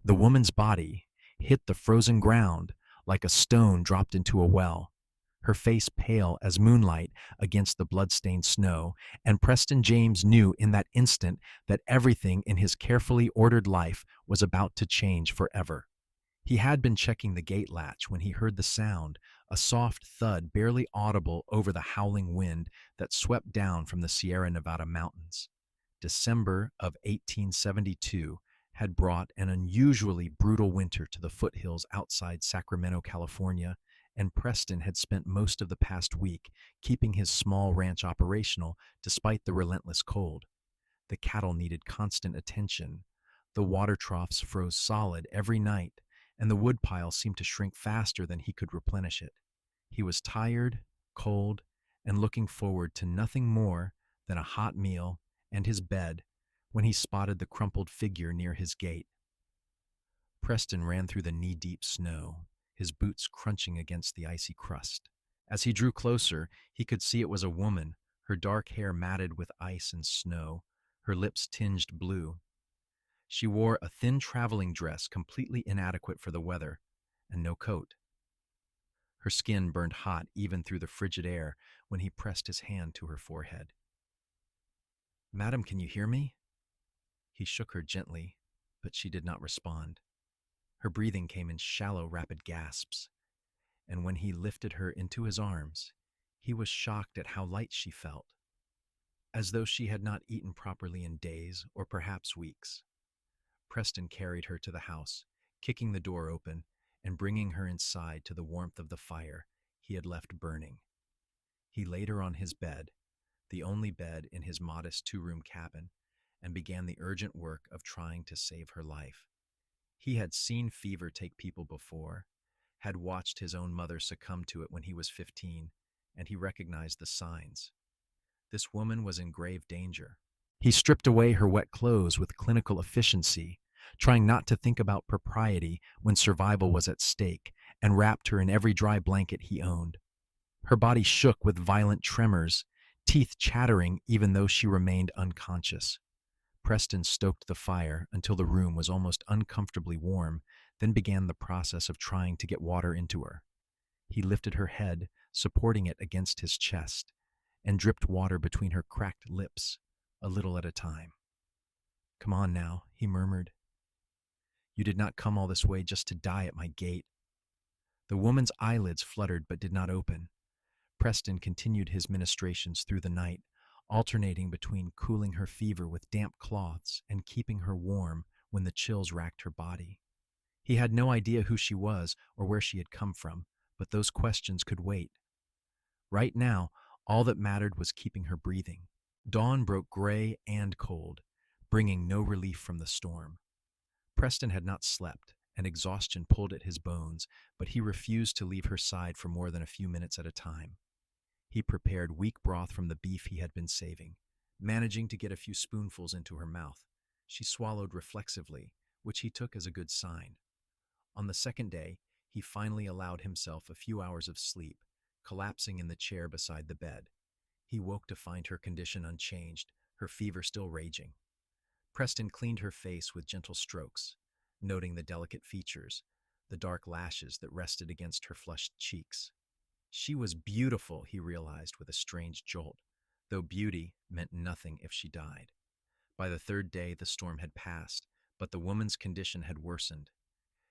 The woman's body hit the frozen ground like a stone dropped into a well, her face pale as moonlight against the blood-stained snow, and Preston James knew in that instant that everything in his carefully ordered life was about to change forever. He had been checking the gate latch when he heard the sound, a soft thud barely audible over the howling wind that swept down from the Sierra Nevada mountains. December of 1872 had brought an unusually brutal winter to the foothills outside Sacramento, California, and Preston had spent most of the past week keeping his small ranch operational despite the relentless cold. The cattle needed constant attention. The water troughs froze solid every night, and the woodpile seemed to shrink faster than he could replenish it. He was tired, cold, and looking forward to nothing more than a hot meal and his bed when he spotted the crumpled figure near his gate. Preston ran through the knee-deep snow, his boots crunching against the icy crust. As he drew closer, he could see it was a woman, her dark hair matted with ice and snow, her lips tinged blue. She wore a thin traveling dress completely inadequate for the weather, and no coat. Her skin burned hot even through the frigid air when he pressed his hand to her forehead. "Madam, can you hear me?" He shook her gently, but she did not respond. Her breathing came in shallow, rapid gasps, and when he lifted her into his arms, he was shocked at how light she felt, as though she had not eaten properly in days or perhaps weeks. Preston carried her to the house, kicking the door open and bringing her inside to the warmth of the fire he had left burning. He laid her on his bed, the only bed in his modest two-room cabin, and began the urgent work of trying to save her life. He had seen fever take people before, had watched his own mother succumb to it when he was 15, and he recognized the signs. This woman was in grave danger. He stripped away her wet clothes with clinical efficiency, trying not to think about propriety when survival was at stake, and wrapped her in every dry blanket he owned. Her body shook with violent tremors, teeth chattering even though she remained unconscious. Preston stoked the fire until the room was almost uncomfortably warm, then began the process of trying to get water into her. He lifted her head, supporting it against his chest, and dripped water between her cracked lips, a little at a time. "Come on now," he murmured. "You did not come all this way just to die at my gate." The woman's eyelids fluttered but did not open. Preston continued his ministrations through the night, alternating between cooling her fever with damp cloths and keeping her warm when the chills racked her body. He had no idea who she was or where she had come from, but those questions could wait. Right now, all that mattered was keeping her breathing. Dawn broke gray and cold, bringing no relief from the storm. Preston had not slept, and exhaustion pulled at his bones, but he refused to leave her side for more than a few minutes at a time. He prepared weak broth from the beef he had been saving, managing to get a few spoonfuls into her mouth. She swallowed reflexively, which he took as a good sign. On the second day, he finally allowed himself a few hours of sleep, collapsing in the chair beside the bed. He woke to find her condition unchanged, her fever still raging. Preston cleaned her face with gentle strokes, noting the delicate features, the dark lashes that rested against her flushed cheeks. She was beautiful, he realized with a strange jolt, though beauty meant nothing if she died. By the third day, the storm had passed, but the woman's condition had worsened.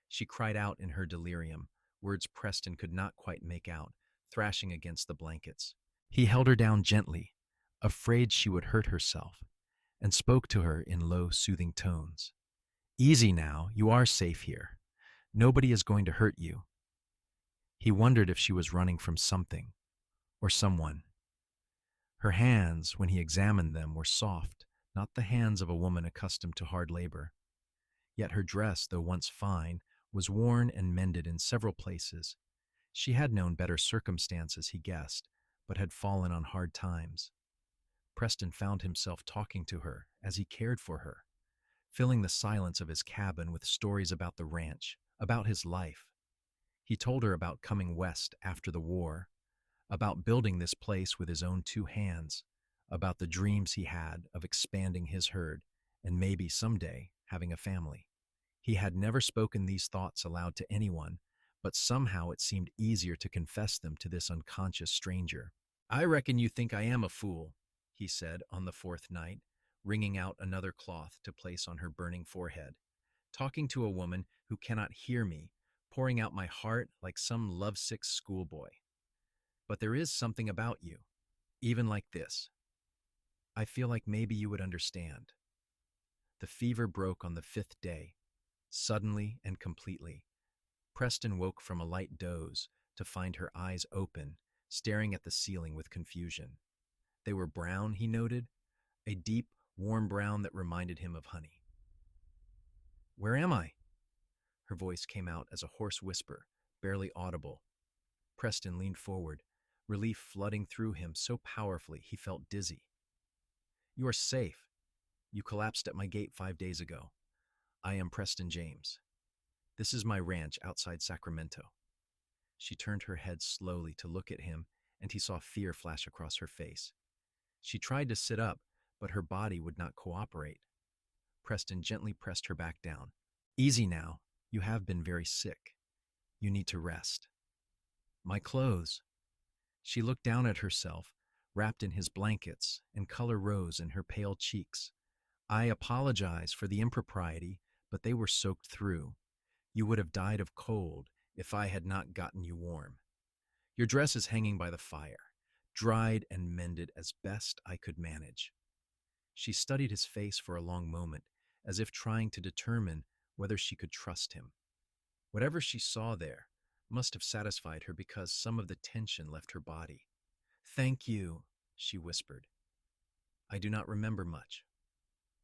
She cried out in her delirium, words Preston could not quite make out, thrashing against the blankets. He held her down gently, afraid she would hurt herself, and spoke to her in low, soothing tones. "Easy now, you are safe here. Nobody is going to hurt you." He wondered if she was running from something, or someone. Her hands, when he examined them, were soft, not the hands of a woman accustomed to hard labor. Yet her dress, though once fine, was worn and mended in several places. She had known better circumstances, he guessed, but had fallen on hard times. Preston found himself talking to her as he cared for her, filling the silence of his cabin with stories about the ranch, about his life. He told her about coming west after the war, about building this place with his own two hands, about the dreams he had of expanding his herd and maybe someday having a family. He had never spoken these thoughts aloud to anyone, but somehow it seemed easier to confess them to this unconscious stranger. "I reckon you think I am a fool," he said on the fourth night, wringing out another cloth to place on her burning forehead. "Talking to a woman who cannot hear me, pouring out my heart like some lovesick schoolboy. But there is something about you, even like this. I feel like maybe you would understand." The fever broke on the fifth day, suddenly and completely. Preston woke from a light doze to find her eyes open, staring at the ceiling with confusion. They were brown, he noted, a deep, warm brown that reminded him of honey. "Where am I?" Her voice came out as a hoarse whisper, barely audible. Preston leaned forward, relief flooding through him so powerfully he felt dizzy. "You are safe. You collapsed at my gate 5 days ago. I am Preston James. This is my ranch outside Sacramento." She turned her head slowly to look at him, and he saw fear flash across her face. She tried to sit up, but her body would not cooperate. Preston gently pressed her back down. "Easy now. You have been very sick. You need to rest." "My clothes." She looked down at herself, wrapped in his blankets, and color rose in her pale cheeks. "I apologize for the impropriety, but they were soaked through. You would have died of cold if I had not gotten you warm. Your dress is hanging by the fire, dried and mended as best I could manage." She studied his face for a long moment, as if trying to determine whether she could trust him. Whatever she saw there must have satisfied her because some of the tension left her body. "Thank you," she whispered. "I do not remember much.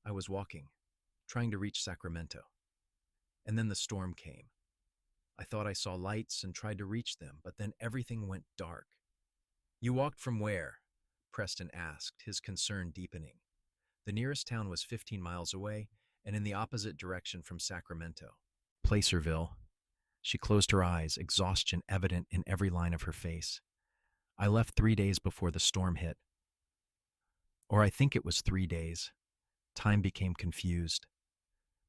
I was walking, trying to reach Sacramento. And then the storm came. I thought I saw lights and tried to reach them, but then everything went dark." "You walked from where?" Preston asked, his concern deepening. The nearest town was 15 miles away and in the opposite direction from Sacramento. "Placerville." She closed her eyes, exhaustion evident in every line of her face. "I left 3 days before the storm hit. Or I think it was 3 days." Time became confused.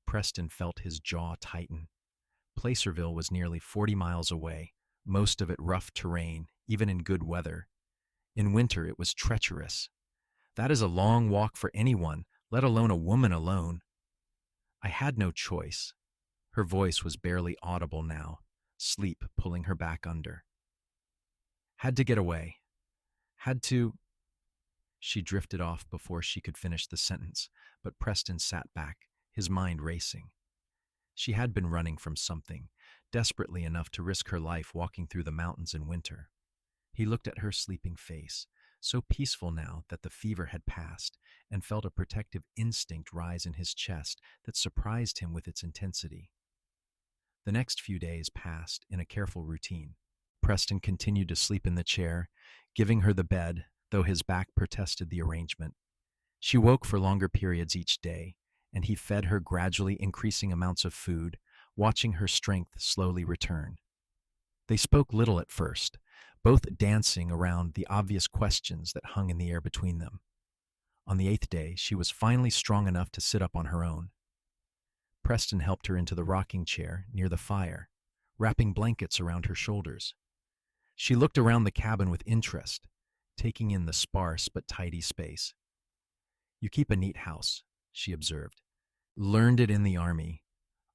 Preston felt his jaw tighten. Placerville was nearly 40 miles away, most of it rough terrain, even in good weather. In winter, it was treacherous. That is a long walk for anyone, let alone a woman alone. "I had no choice." Her voice was barely audible now, sleep pulling her back under. "Had to get away. Had to—" She drifted off before she could finish the sentence, but Preston sat back, his mind racing. She had been running from something, desperately enough to risk her life walking through the mountains in winter. He looked at her sleeping face, so peaceful now that the fever had passed, and felt a protective instinct rise in his chest that surprised him with its intensity. The next few days passed in a careful routine. Preston continued to sleep in the chair, giving her the bed, though his back protested the arrangement. She woke for longer periods each day, and he fed her gradually increasing amounts of food, watching her strength slowly return. They spoke little at first, both dancing around the obvious questions that hung in the air between them. On the 8th day, she was finally strong enough to sit up on her own. Preston helped her into the rocking chair near the fire, wrapping blankets around her shoulders. She looked around the cabin with interest, taking in the sparse but tidy space. "You keep a neat house," she observed. "Learned it in the army.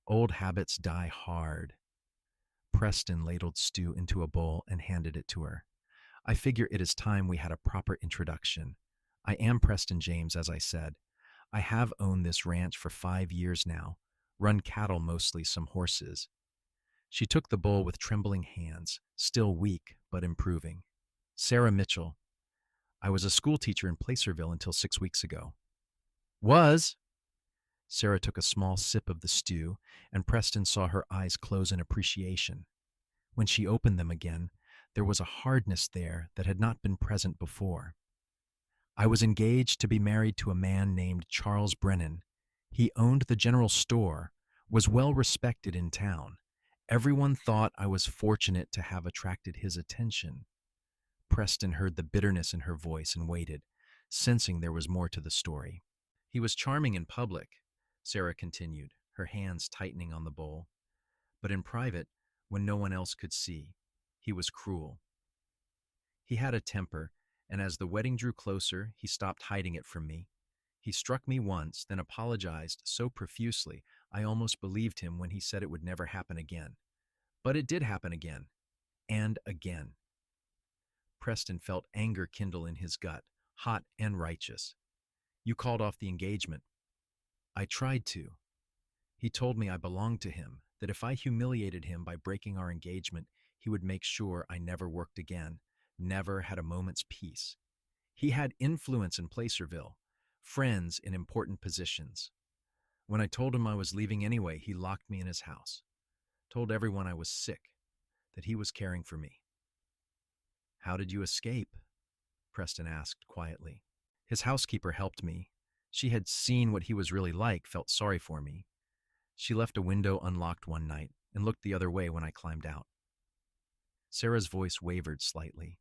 Old habits die hard." Preston ladled stew into a bowl and handed it to her. "I figure it is time we had a proper introduction. I am Preston James, as I said. I have owned this ranch for 5 years now, run cattle mostly, some horses." She took the bowl with trembling hands, still weak but improving. "Sarah Mitchell. I was a school teacher in Placerville until 6 weeks ago." "Was?" Sarah took a small sip of the stew, and Preston saw her eyes close in appreciation. When she opened them again, there was a hardness there that had not been present before. "I was engaged to be married to a man named Charles Brennan. He owned the general store, was well respected in town. Everyone thought I was fortunate to have attracted his attention." Preston heard the bitterness in her voice and waited, sensing there was more to the story. "He was charming in public," Sarah continued, her hands tightening on the bowl. But in private, when no one else could see, he was cruel. He had a temper, and as the wedding drew closer, he stopped hiding it from me. He struck me once, then apologized so profusely I almost believed him when he said it would never happen again. But it did happen again, and again. Preston felt anger kindle in his gut, hot and righteous. You called off the engagement. I tried to. He told me I belonged to him, that if I humiliated him by breaking our engagement, he would make sure I never worked again, never had a moment's peace. He had influence in Placerville, friends in important positions. When I told him I was leaving anyway, he locked me in his house, told everyone I was sick, that he was caring for me. How did you escape? Preston asked quietly. His housekeeper helped me. She had seen what he was really like, felt sorry for me. She left a window unlocked one night and looked the other way when I climbed out. Sarah's voice wavered slightly.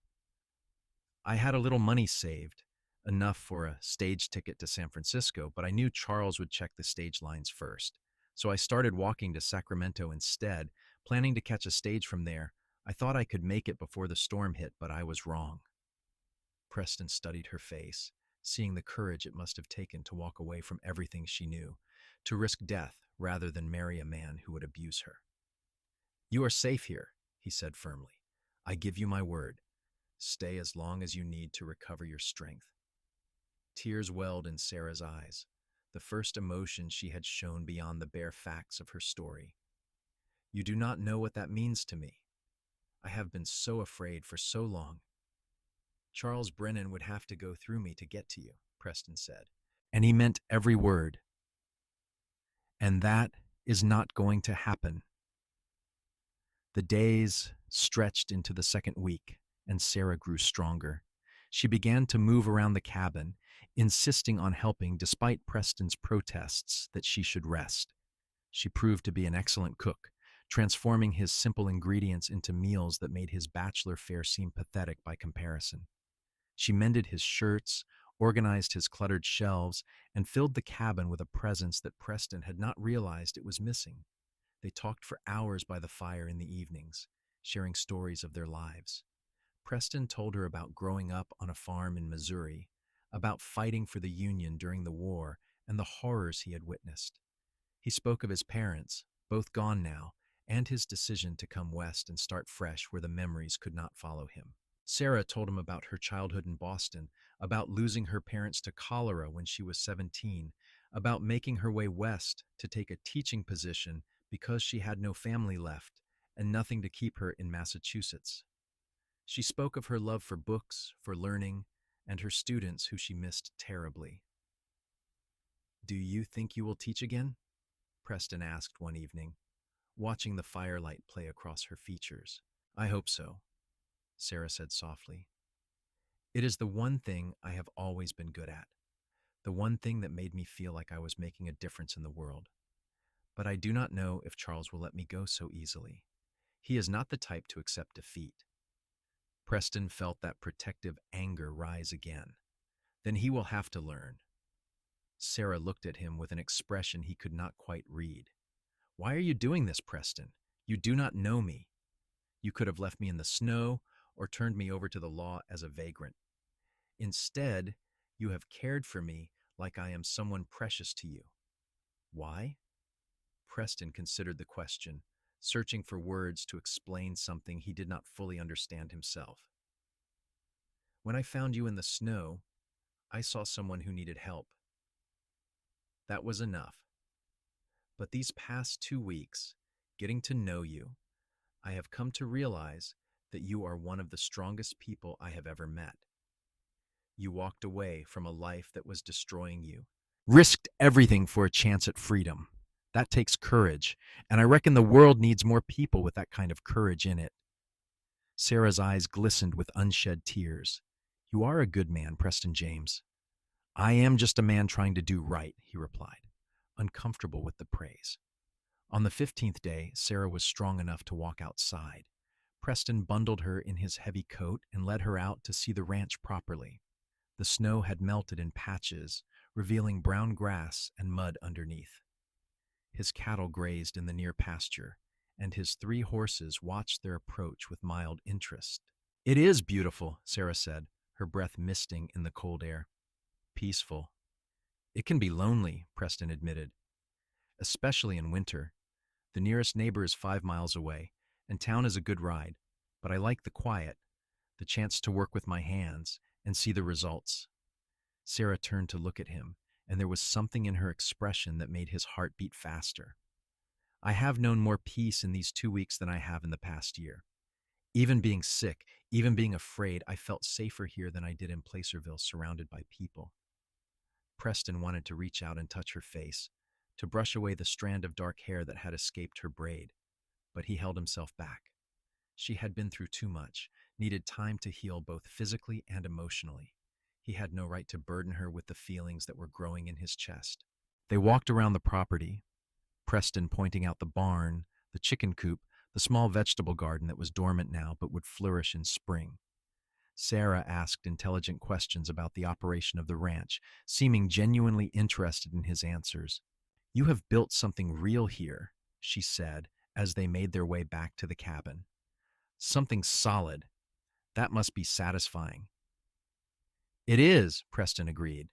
I had a little money saved, enough for a stage ticket to San Francisco, but I knew Charles would check the stage lines first. So I started walking to Sacramento instead, planning to catch a stage from there. I thought I could make it before the storm hit, but I was wrong. Preston studied her face, seeing the courage it must have taken to walk away from everything she knew, to risk death rather than marry a man who would abuse her. You are safe here, he said firmly. I give you my word. Stay as long as you need to recover your strength. Tears welled in Sarah's eyes, the first emotion she had shown beyond the bare facts of her story. You do not know what that means to me. I have been so afraid for so long. Charles Brennan would have to go through me to get to you, Preston said. And he meant every word. And that is not going to happen. The days stretched into the second week, and Sarah grew stronger. She began to move around the cabin, insisting on helping despite Preston's protests that she should rest. She proved to be an excellent cook, transforming his simple ingredients into meals that made his bachelor fare seem pathetic by comparison. She mended his shirts, organized his cluttered shelves, and filled the cabin with a presence that Preston had not realized it was missing. They talked for hours by the fire in the evenings, sharing stories of their lives. Preston told her about growing up on a farm in Missouri, about fighting for the Union during the war and the horrors he had witnessed. He spoke of his parents, both gone now, and his decision to come west and start fresh where the memories could not follow him. Sarah told him about her childhood in Boston, about losing her parents to cholera when she was 17, about making her way west to take a teaching position because she had no family left and nothing to keep her in Massachusetts. She spoke of her love for books, for learning, and her students who she missed terribly. Do you think you will teach again? Preston asked one evening, watching the firelight play across her features. I hope so, Sarah said softly. It is the one thing I have always been good at, the one thing that made me feel like I was making a difference in the world. But I do not know if Charles will let me go so easily. He is not the type to accept defeat. Preston felt that protective anger rise again. Then he will have to learn. Sarah looked at him with an expression he could not quite read. Why are you doing this, Preston? You do not know me. You could have left me in the snow or turned me over to the law as a vagrant. Instead, you have cared for me like I am someone precious to you. Why? Preston considered the question, searching for words to explain something he did not fully understand himself. When I found you in the snow, I saw someone who needed help. That was enough. But these past 2 weeks, getting to know you, I have come to realize that you are one of the strongest people I have ever met. You walked away from a life that was destroying you, risked everything for a chance at freedom. That takes courage, and I reckon the world needs more people with that kind of courage in it. Sarah's eyes glistened with unshed tears. You are a good man, Preston James. I am just a man trying to do right, he replied, uncomfortable with the praise. On the 15th day, Sarah was strong enough to walk outside. Preston bundled her in his heavy coat and led her out to see the ranch properly. The snow had melted in patches, revealing brown grass and mud underneath. His cattle grazed in the near pasture, and his 3 horses watched their approach with mild interest. "It is beautiful," Sarah said, her breath misting in the cold air. "Peaceful." "It can be lonely," Preston admitted, "especially in winter. The nearest neighbor is 5 miles away, and town is a good ride, but I like the quiet, the chance to work with my hands and see the results." Sarah turned to look at him, and there was something in her expression that made his heart beat faster. "I have known more peace in these 2 weeks than I have in the past year. Even being sick, even being afraid, I felt safer here than I did in Placerville, surrounded by people." Preston wanted to reach out and touch her face, to brush away the strand of dark hair that had escaped her braid, but he held himself back. She had been through too much, needed time to heal both physically and emotionally. He had no right to burden her with the feelings that were growing in his chest. They walked around the property, Preston pointing out the barn, the chicken coop, the small vegetable garden that was dormant now but would flourish in spring. Sarah asked intelligent questions about the operation of the ranch, seeming genuinely interested in his answers. "You have built something real here," she said as they made their way back to the cabin. "Something solid. That must be satisfying." "It is," Preston agreed.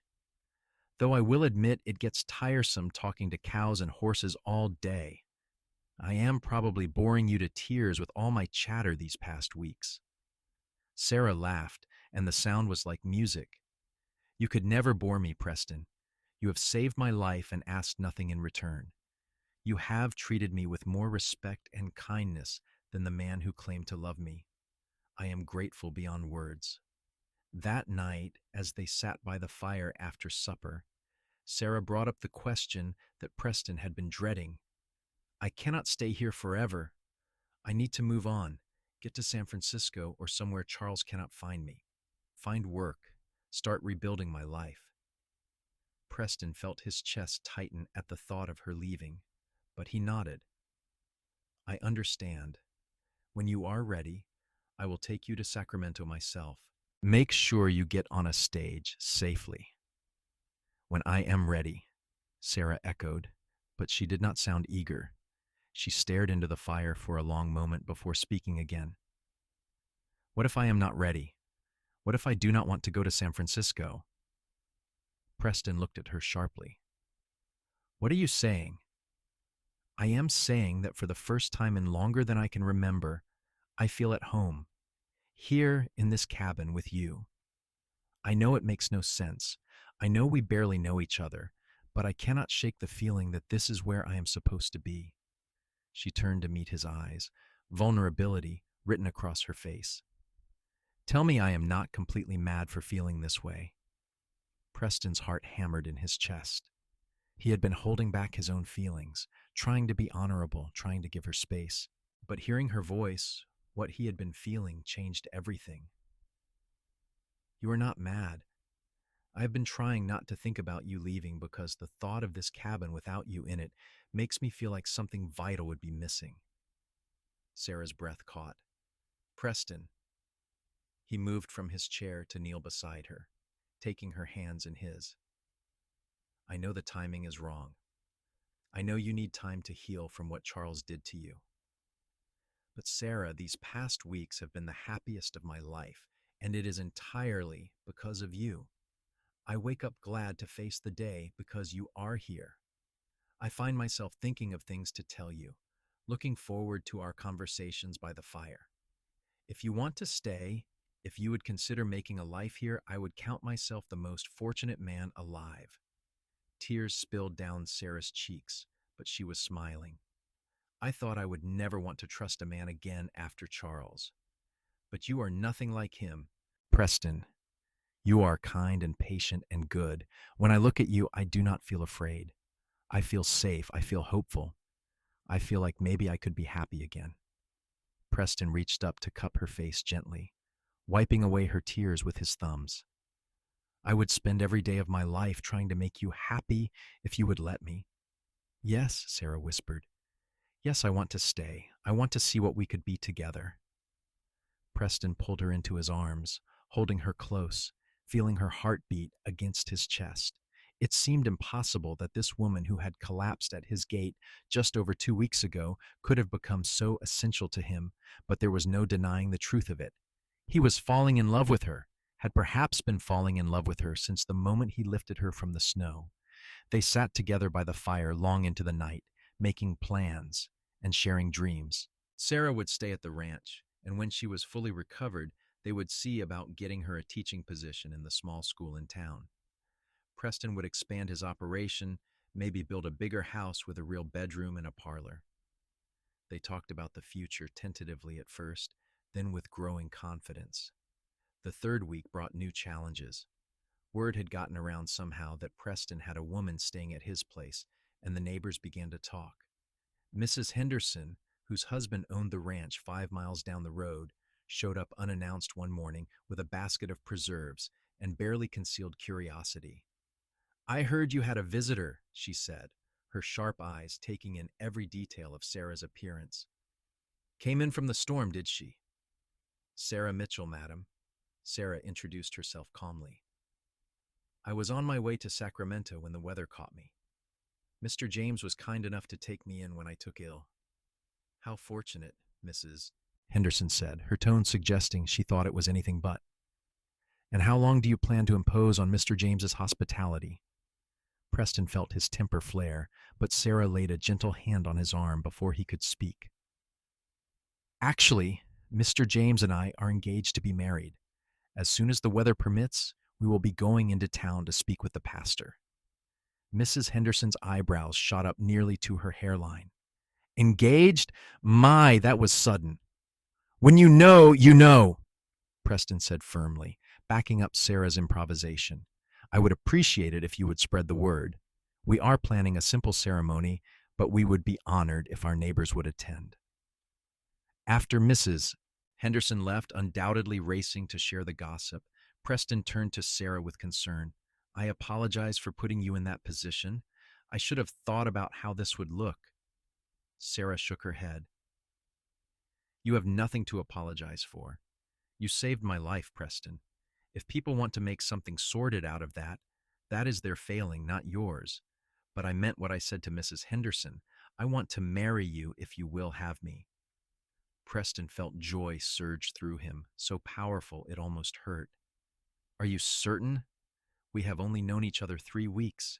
"Though I will admit it gets tiresome talking to cows and horses all day. I am probably boring you to tears with all my chatter these past weeks." Sarah laughed, and the sound was like music. "You could never bore me, Preston. You have saved my life and asked nothing in return. You have treated me with more respect and kindness than the man who claimed to love me. I am grateful beyond words." That night, as they sat by the fire after supper, Sarah brought up the question that Preston had been dreading. "I cannot stay here forever. I need to move on, get to San Francisco or somewhere Charles cannot find me. Find work, start rebuilding my life." Preston felt his chest tighten at the thought of her leaving, but he nodded. "I understand. When you are ready, I will take you to Sacramento myself. Make sure you get on a stage safely." "When I am ready," Sarah echoed, but she did not sound eager. She stared into the fire for a long moment before speaking again. "What if I am not ready? What if I do not want to go to San Francisco?" Preston looked at her sharply. "What are you saying?" "I am saying that for the first time in longer than I can remember, I feel at home, here in this cabin with you. I know it makes no sense. I know we barely know each other, but I cannot shake the feeling that this is where I am supposed to be." She turned to meet his eyes, vulnerability written across her face. "Tell me I am not completely mad for feeling this way." Preston's heart hammered in his chest. He had been holding back his own feelings, trying to be honorable, trying to give her space. But hearing her voice, what he had been feeling changed everything. "You are not mad. I have been trying not to think about you leaving because the thought of this cabin without you in it makes me feel like something vital would be missing." Sarah's breath caught. "Preston." He moved from his chair to kneel beside her, taking her hands in his. "I know the timing is wrong. I know you need time to heal from what Charles did to you. But Sarah, these past weeks have been the happiest of my life, and it is entirely because of you. I wake up glad to face the day because you are here. I find myself thinking of things to tell you, looking forward to our conversations by the fire. If you want to stay, if you would consider making a life here, I would count myself the most fortunate man alive." Tears spilled down Sarah's cheeks, but she was smiling. "I thought I would never want to trust a man again after Charles. But you are nothing like him. Preston, you are kind and patient and good. When I look at you, I do not feel afraid. I feel safe. I feel hopeful. I feel like maybe I could be happy again." Preston reached up to cup her face gently, wiping away her tears with his thumbs. "I would spend every day of my life trying to make you happy if you would let me." "Yes," Sarah whispered. "Yes, I want to stay. I want to see what we could be together." Preston pulled her into his arms, holding her close, feeling her heartbeat against his chest. It seemed impossible that this woman who had collapsed at his gate just over 2 weeks ago could have become so essential to him, but there was no denying the truth of it. He was falling in love with her, had perhaps been falling in love with her since the moment he lifted her from the snow. They sat together by the fire long into the night, making plans and sharing dreams. Sarah would stay at the ranch, and when she was fully recovered, they would see about getting her a teaching position in the small school in town. Preston would expand his operation, maybe build a bigger house with a real bedroom and a parlor. They talked about the future tentatively at first, then with growing confidence. The third week brought new challenges. Word had gotten around somehow that Preston had a woman staying at his place, and the neighbors began to talk. Mrs. Henderson, whose husband owned the ranch 5 miles down the road, showed up unannounced one morning with a basket of preserves and barely concealed curiosity. "I heard you had a visitor," she said, her sharp eyes taking in every detail of Sarah's appearance. "Came in from the storm, did she?" "Sarah Mitchell, madam." Sarah introduced herself calmly. "I was on my way to Sacramento when the weather caught me. Mr. James was kind enough to take me in when I took ill." "How fortunate," Mrs. Henderson said, her tone suggesting she thought it was anything but. "And how long do you plan to impose on Mr. James's hospitality?" Preston felt his temper flare, but Sarah laid a gentle hand on his arm before he could speak. "Actually, Mr. James and I are engaged to be married. As soon as the weather permits, we will be going into town to speak with the pastor." Mrs. Henderson's eyebrows shot up nearly to her hairline. "Engaged? My, that was sudden." "When you know, you know," Preston said firmly, backing up Sarah's improvisation. "I would appreciate it if you would spread the word. We are planning a simple ceremony, but we would be honored if our neighbors would attend." After Mrs. Henderson left, undoubtedly racing to share the gossip, Preston turned to Sarah with concern. "I apologize for putting you in that position. I should have thought about how this would look." Sarah shook her head. "You have nothing to apologize for. You saved my life, Preston. If people want to make something sordid out of that, that is their failing, not yours. But I meant what I said to Mrs. Henderson. I want to marry you if you will have me." Preston felt joy surge through him, so powerful it almost hurt. "Are you certain? We have only known each other 3 weeks."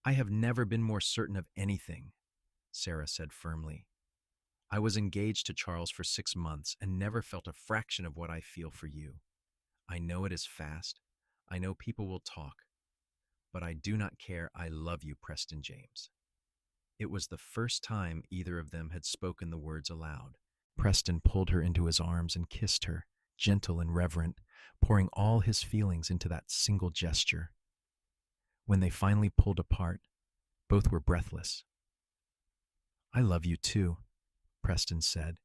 "I have never been more certain of anything," Sarah said firmly. "I was engaged to Charles for 6 months and never felt a fraction of what I feel for you. I know it is fast. I know people will talk. But I do not care. I love you, Preston James." It was the first time either of them had spoken the words aloud. Preston pulled her into his arms and kissed her, gentle and reverent, pouring all his feelings into that single gesture. When they finally pulled apart, both were breathless. "I love you too," Preston said,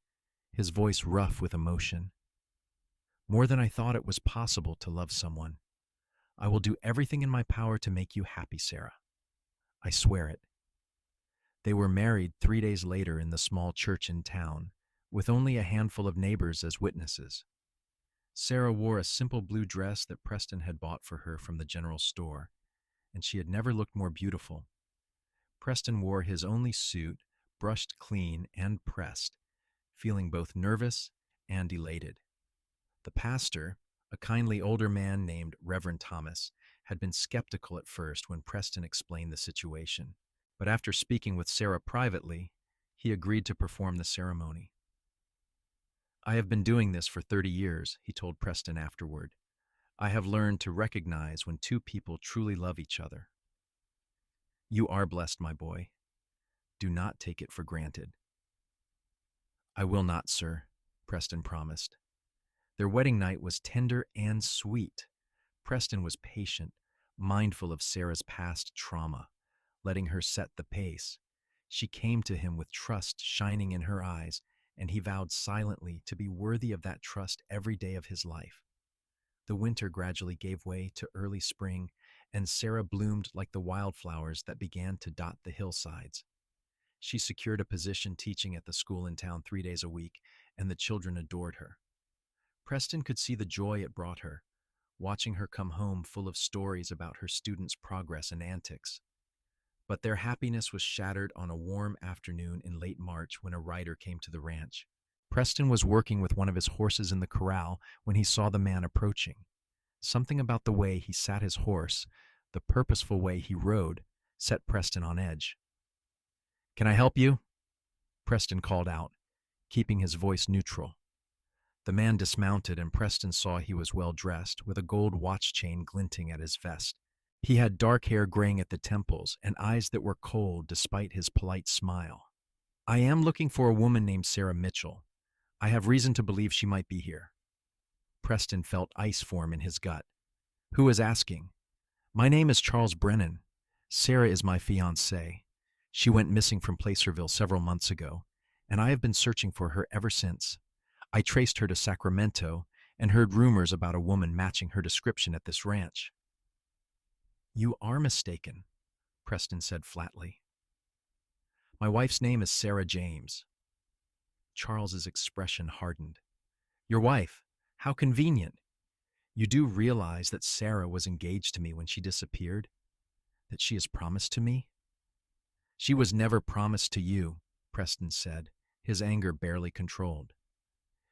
his voice rough with emotion. "More than I thought it was possible to love someone. I will do everything in my power to make you happy, Sarah. I swear it." They were married 3 days later in the small church in town, with only a handful of neighbors as witnesses. Sarah wore a simple blue dress that Preston had bought for her from the general store, and she had never looked more beautiful. Preston wore his only suit, brushed clean and pressed, feeling both nervous and elated. The pastor, a kindly older man named Reverend Thomas, had been skeptical at first when Preston explained the situation, but after speaking with Sarah privately, he agreed to perform the ceremony. "I have been doing this for 30 years, he told Preston afterward. "I have learned to recognize when two people truly love each other." "You are blessed, my boy. Do not take it for granted." "I will not, sir," Preston promised. Their wedding night was tender and sweet. Preston was patient, mindful of Sarah's past trauma, letting her set the pace. She came to him with trust shining in her eyes, and he vowed silently to be worthy of that trust every day of his life. The winter gradually gave way to early spring, and Sarah bloomed like the wildflowers that began to dot the hillsides. She secured a position teaching at the school in town 3 days a week, and the children adored her. Preston could see the joy it brought her. watching her come home full of stories about her students' progress and antics. But their happiness was shattered on a warm afternoon in late March when a rider came to the ranch. Preston was working with one of his horses in the corral when he saw the man approaching. Something about the way he sat his horse, the purposeful way he rode, set Preston on edge. "Can I help you?" Preston called out, keeping his voice neutral. The man dismounted, and Preston saw he was well dressed, with a gold watch chain glinting at his vest. He had dark hair graying at the temples and eyes that were cold despite his polite smile. "I am looking for a woman named Sarah Mitchell. I have reason to believe she might be here." Preston felt ice form in his gut. "Who is asking?" "My name is Charles Brennan. Sarah is my fiancée. She went missing from Placerville several months ago, and I have been searching for her ever since. I traced her to Sacramento and heard rumors about a woman matching her description at this ranch." "You are mistaken," Preston said flatly. "My wife's name is Sarah James." Charles's expression hardened. "Your wife? How convenient. You do realize that Sarah was engaged to me when she disappeared? That she is promised to me?" "She was never promised to you," Preston said, his anger barely controlled.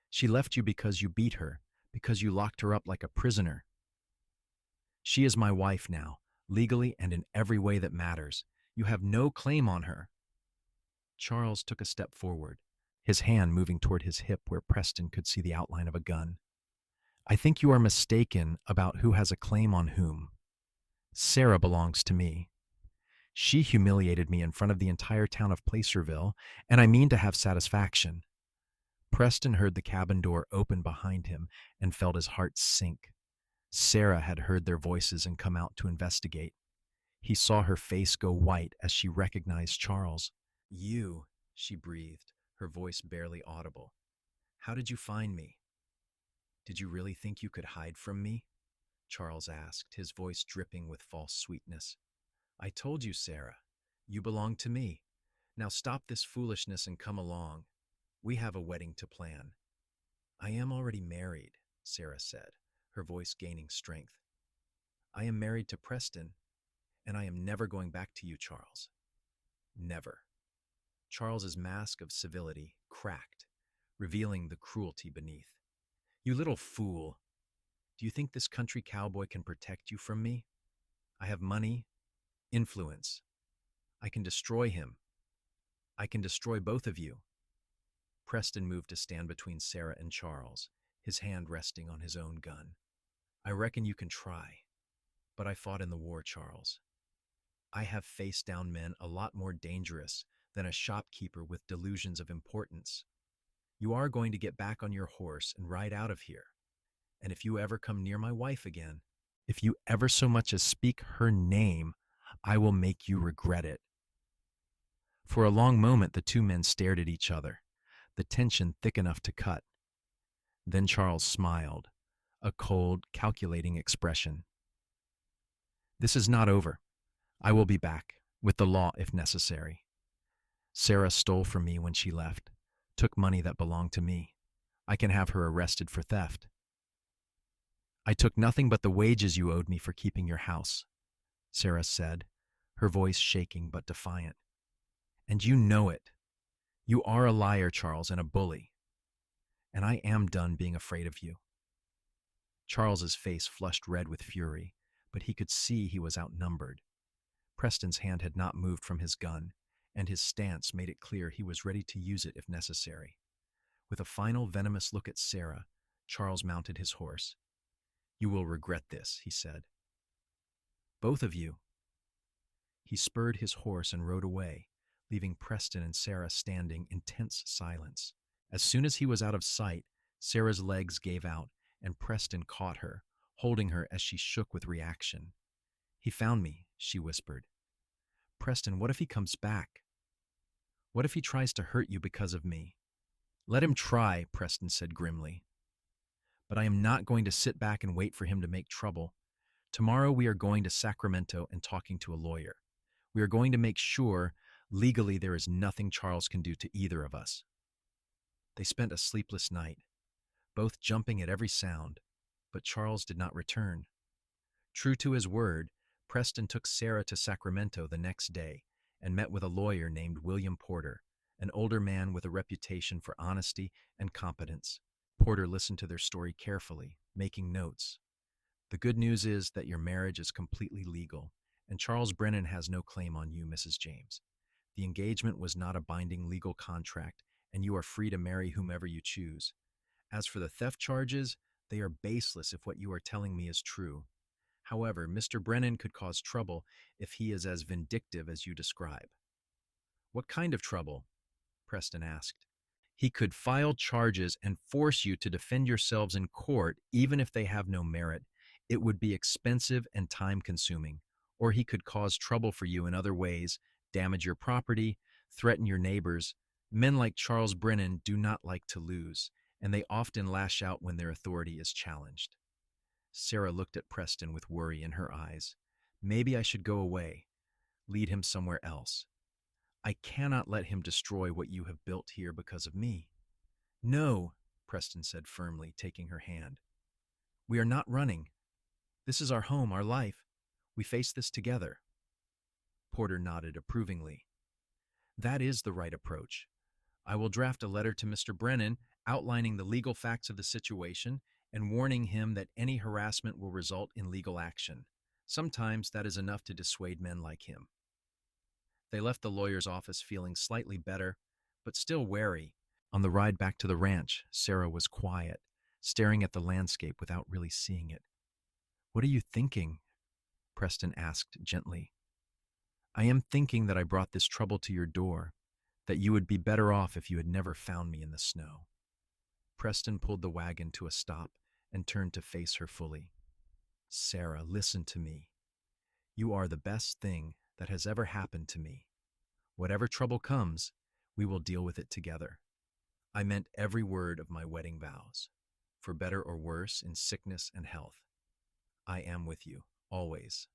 "She left you because you beat her, because you locked her up like a prisoner. She is my wife now, legally and in every way that matters. You have no claim on her." Charles took a step forward, his hand moving toward his hip where Preston could see the outline of a gun. "I think you are mistaken about who has a claim on whom. Sarah belongs to me. She humiliated me in front of the entire town of Placerville, and I mean to have satisfaction." Preston heard the cabin door open behind him and felt his heart sink. Sarah had heard their voices and come out to investigate. He saw her face go white as she recognized Charles. "You," she breathed, her voice barely audible. "How did you find me?" "Did you really think you could hide from me?" Charles asked, his voice dripping with false sweetness. "I told you, Sarah. You belong to me. Now stop this foolishness and come along. We have a wedding to plan." "I am already married," Sarah said, her voice gaining strength. "I am married to Preston, and I am never going back to you, Charles. Never." Charles's mask of civility cracked, revealing the cruelty beneath. "You little fool. Do you think this country cowboy can protect you from me? I have money, influence. I can destroy him. I can destroy both of you." Preston moved to stand between Sarah and Charles, his hand resting on his own gun. "I reckon you can try. But I fought in the war, Charles. I have faced down men a lot more dangerous than a shopkeeper with delusions of importance. You are going to get back on your horse and ride out of here. And if you ever come near my wife again, if you ever so much as speak her name, I will make you regret it." For a long moment, the two men stared at each other, the tension thick enough to cut. Then Charles smiled, a cold, calculating expression. "This is not over. I will be back, with the law if necessary. Sarah stole from me when she left, took money that belonged to me. I can have her arrested for theft. I took nothing but the wages you owed me for keeping your house," Sarah said, her voice shaking but defiant. "And you know it. You are a liar, Charles, and a bully. And I am done being afraid of you." Charles's face flushed red with fury, but he could see he was outnumbered. Preston's hand had not moved from his gun, and his stance made it clear he was ready to use it if necessary. With a final venomous look at Sarah, Charles mounted his horse. "You will regret this," he said. "Both of you." He spurred his horse and rode away, leaving Preston and Sarah standing in tense silence. As soon as he was out of sight, Sarah's legs gave out, and Preston caught her, holding her as she shook with reaction. "He found me," she whispered. "Preston, what if he comes back? What if he tries to hurt you because of me?" "Let him try," Preston said grimly. "But I am not going to sit back and wait for him to make trouble. Tomorrow we are going to Sacramento and talking to a lawyer. We are going to make sure, legally, there is nothing Charles can do to either of us." They spent a sleepless night, both jumping at every sound. But Charles did not return. True to his word, Preston took Sarah to Sacramento the next day and met with a lawyer named William Porter, an older man with a reputation for honesty and competence. Porter listened to their story carefully, making notes. The good news is that your marriage is completely legal, and Charles Brennan has no claim on you, Mrs. James. The engagement was not a binding legal contract, and you are free to marry whomever you choose. As for the theft charges, they are baseless if what you are telling me is true. However, Mr. Brennan could cause trouble if he is as vindictive as you describe. What kind of trouble? Preston asked. He could file charges and force you to defend yourselves in court even if they have no merit. It would be expensive and time-consuming. Or he could cause trouble for you in other ways, damage your property, threaten your neighbors. Men like Charles Brennan do not like to lose, and they often lash out when their authority is challenged. Sarah looked at Preston with worry in her eyes. Maybe I should go away, lead him somewhere else. I cannot let him destroy what you have built here because of me. No, Preston said firmly, taking her hand. We are not running. This is our home, our life. We face this together. Porter nodded approvingly. That is the right approach. I will draft a letter to Mr. Brennan outlining the legal facts of the situation and warning him that any harassment will result in legal action. Sometimes that is enough to dissuade men like him. They left the lawyer's office feeling slightly better, but still wary. On the ride back to the ranch, Sarah was quiet, staring at the landscape without really seeing it. What are you thinking? Preston asked gently. I am thinking that I brought this trouble to your door, that you would be better off if you had never found me in the snow. Preston pulled the wagon to a stop and turned to face her fully. Sarah, listen to me. You are the best thing that has ever happened to me. Whatever trouble comes, we will deal with it together. I meant every word of my wedding vows, for better or worse, in sickness and health. I am with you, always.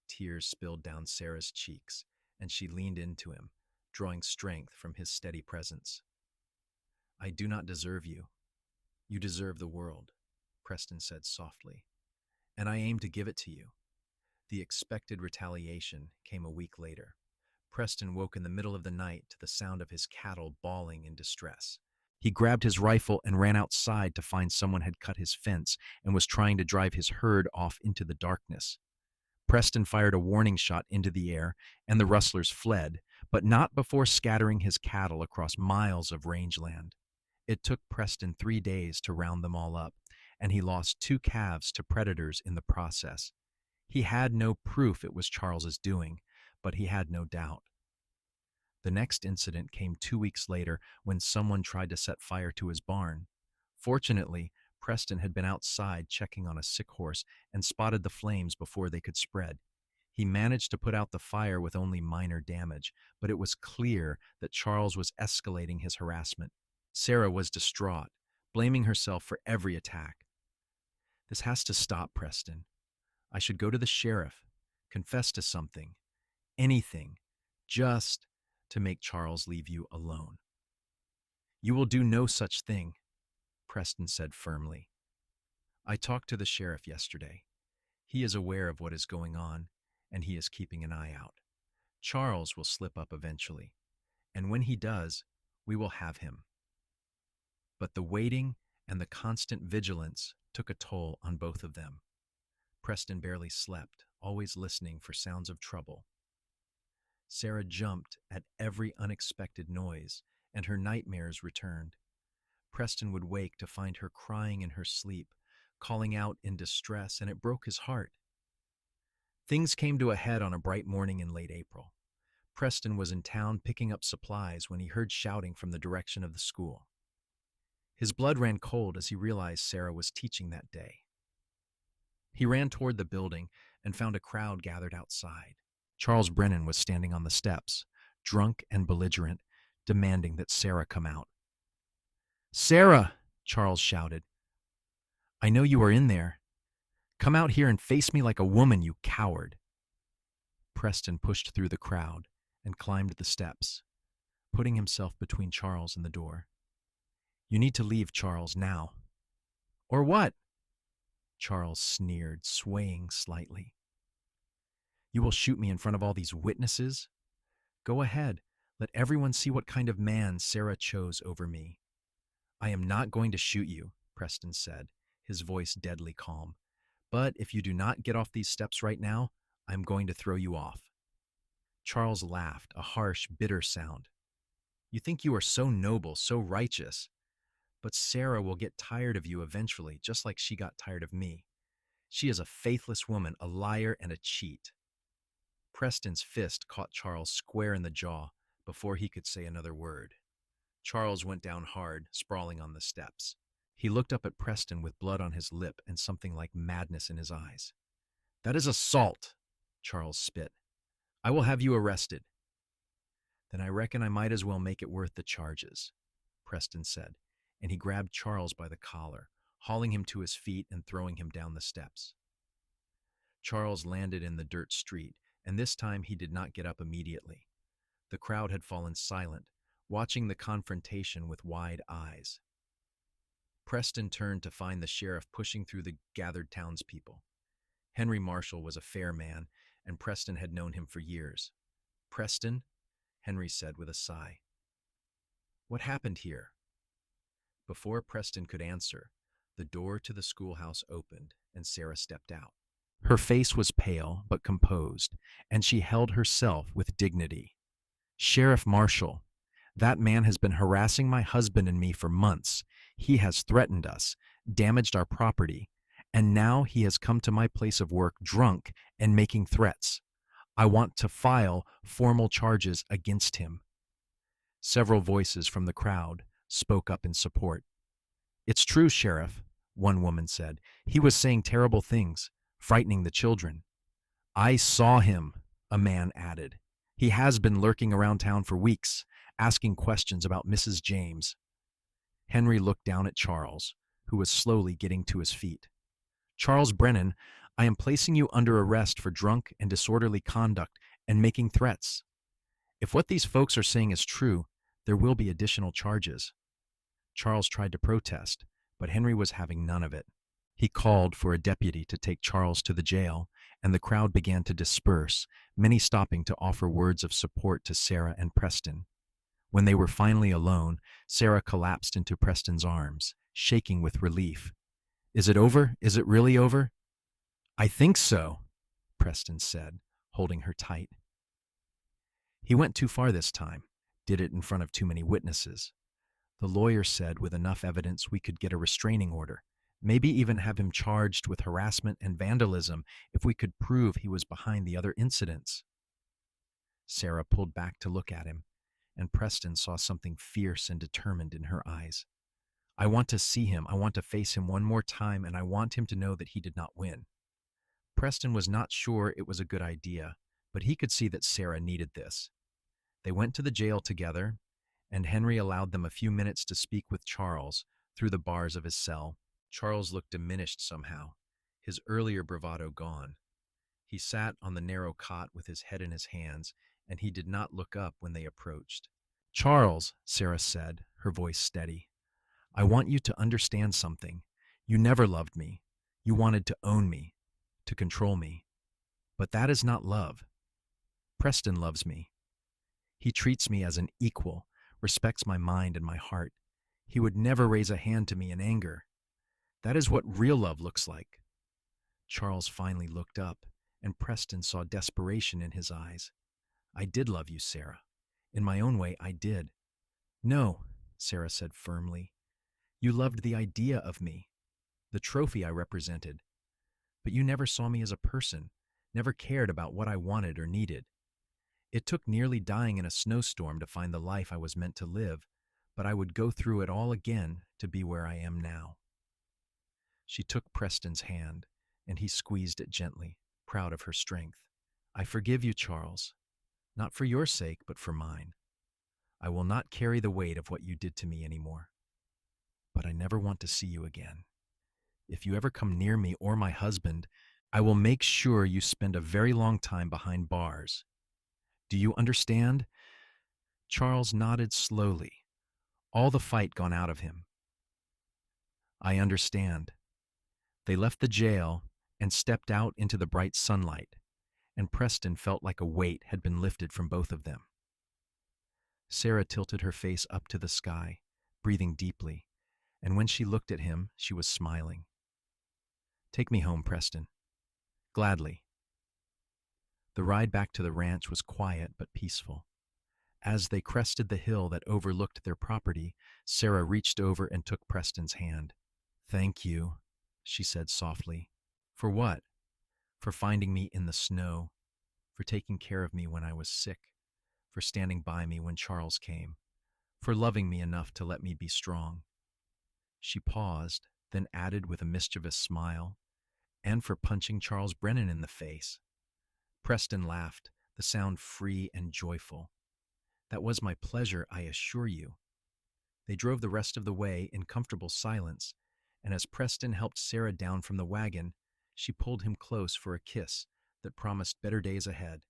Tears spilled down Sarah's cheeks, and she leaned into him, drawing strength from his steady presence. I do not deserve you. You deserve the world, Preston said softly, and I aim to give it to you. The expected retaliation came a week later. Preston woke in the middle of the night to the sound of his cattle bawling in distress. He grabbed his rifle and ran outside to find someone had cut his fence and was trying to drive his herd off into the darkness. Preston fired a warning shot into the air, and the rustlers fled, but not before scattering his cattle across miles of rangeland. It took Preston 3 days to round them all up, and he lost 2 calves to predators in the process. He had no proof it was Charles's doing, but he had no doubt. The next incident came 2 weeks later when someone tried to set fire to his barn. Fortunately, Preston had been outside checking on a sick horse and spotted the flames before they could spread. He managed to put out the fire with only minor damage, but it was clear that Charles was escalating his harassment. Sarah was distraught, blaming herself for every attack. This has to stop, Preston. I should go to the sheriff, confess to something, anything, just to make Charles leave you alone. You will do no such thing, Preston said firmly. I talked to the sheriff yesterday. He is aware of what is going on, and he is keeping an eye out. Charles will slip up eventually, and when he does, we will have him. But the waiting and the constant vigilance took a toll on both of them. Preston barely slept, always listening for sounds of trouble. Sarah jumped at every unexpected noise, and her nightmares returned. Preston would wake to find her crying in her sleep, calling out in distress, and it broke his heart. Things came to a head on a bright morning in late April. Preston was in town picking up supplies when he heard shouting from the direction of the school. His blood ran cold as he realized Sarah was teaching that day. He ran toward the building and found a crowd gathered outside. Charles Brennan was standing on the steps, drunk and belligerent, demanding that Sarah come out. Sarah, Charles shouted. I know you are in there. Come out here and face me like a woman, you coward. Preston pushed through the crowd and climbed the steps, putting himself between Charles and the door. You need to leave, Charles, now. Or what? Charles sneered, swaying slightly. You will shoot me in front of all these witnesses? Go ahead. Let everyone see what kind of man Sarah chose over me. I am not going to shoot you, Preston said, his voice deadly calm. But if you do not get off these steps right now, I'm going to throw you off. Charles laughed, a harsh, bitter sound. You think you are so noble, so righteous. But Sarah will get tired of you eventually, just like she got tired of me. She is a faithless woman, a liar, and a cheat. Preston's fist caught Charles square in the jaw before he could say another word. Charles went down hard, sprawling on the steps. He looked up at Preston with blood on his lip and something like madness in his eyes. That is assault, Charles spit. I will have you arrested. Then I reckon I might as well make it worth the charges, Preston said, and he grabbed Charles by the collar, hauling him to his feet and throwing him down the steps. Charles landed in the dirt street, and this time he did not get up immediately. The crowd had fallen silent, watching the confrontation with wide eyes. Preston turned to find the sheriff pushing through the gathered townspeople. Henry Marshall was a fair man, and Preston had known him for years. Preston, Henry said with a sigh. What happened here? Before Preston could answer, the door to the schoolhouse opened and Sarah stepped out. Her face was pale but composed, and she held herself with dignity. Sheriff Marshall, that man has been harassing my husband and me for months. He has threatened us, damaged our property, and now he has come to my place of work drunk and making threats. I want to file formal charges against him. Several voices from the crowd spoke up in support. It's true, Sheriff, one woman said. He was saying terrible things, frightening the children. I saw him, a man added. He has been lurking around town for weeks, asking questions about Mrs. James. Henry looked down at Charles, who was slowly getting to his feet. Charles Brennan, I am placing you under arrest for drunk and disorderly conduct and making threats. If what these folks are saying is true, there will be additional charges. Charles tried to protest, but Henry was having none of it. He called for a deputy to take Charles to the jail, and the crowd began to disperse, many stopping to offer words of support to Sarah and Preston. When they were finally alone, Sarah collapsed into Preston's arms, shaking with relief. Is it over? Is it really over? I think so, Preston said, holding her tight. He went too far this time, did it in front of too many witnesses. The lawyer said with enough evidence we could get a restraining order, maybe even have him charged with harassment and vandalism if we could prove he was behind the other incidents. Sarah pulled back to look at him, and Preston saw something fierce and determined in her eyes. I want to see him, I want to face him one more time, and I want him to know that he did not win. Preston was not sure it was a good idea, but he could see that Sarah needed this. They went to the jail together, and Henry allowed them a few minutes to speak with Charles through the bars of his cell. Charles looked diminished somehow, his earlier bravado gone. He sat on the narrow cot with his head in his hands, and he did not look up when they approached. Charles, Sarah said, her voice steady, I want you to understand something. You never loved me. You wanted to own me, to control me. But that is not love. Preston loves me. He treats me as an equal, respects my mind and my heart. He would never raise a hand to me in anger. That is what real love looks like. Charles finally looked up, and Preston saw desperation in his eyes. I did love you, Sarah. In my own way, I did. No, Sarah said firmly. You loved the idea of me, the trophy I represented. But you never saw me as a person, never cared about what I wanted or needed. It took nearly dying in a snowstorm to find the life I was meant to live, but I would go through it all again to be where I am now. She took Preston's hand, and he squeezed it gently, proud of her strength. I forgive you, Charles, not for your sake, but for mine. I will not carry the weight of what you did to me anymore. But I never want to see you again. If you ever come near me or my husband, I will make sure you spend a very long time behind bars. Do you understand? Charles nodded slowly, all the fight gone out of him. I understand. They left the jail and stepped out into the bright sunlight, and Preston felt like a weight had been lifted from both of them. Sarah tilted her face up to the sky, breathing deeply, and when she looked at him, she was smiling. "Take me home, Preston." "Gladly." The ride back to the ranch was quiet but peaceful. As they crested the hill that overlooked their property, Sarah reached over and took Preston's hand. "Thank you," she said softly. "For what?" "For finding me in the snow, for taking care of me when I was sick, for standing by me when Charles came, for loving me enough to let me be strong." She paused, then added with a mischievous smile, "And for punching Charles Brennan in the face." Preston laughed, the sound free and joyful. "That was my pleasure, I assure you." They drove the rest of the way in comfortable silence, and as Preston helped Sarah down from the wagon, she pulled him close for a kiss that promised better days ahead.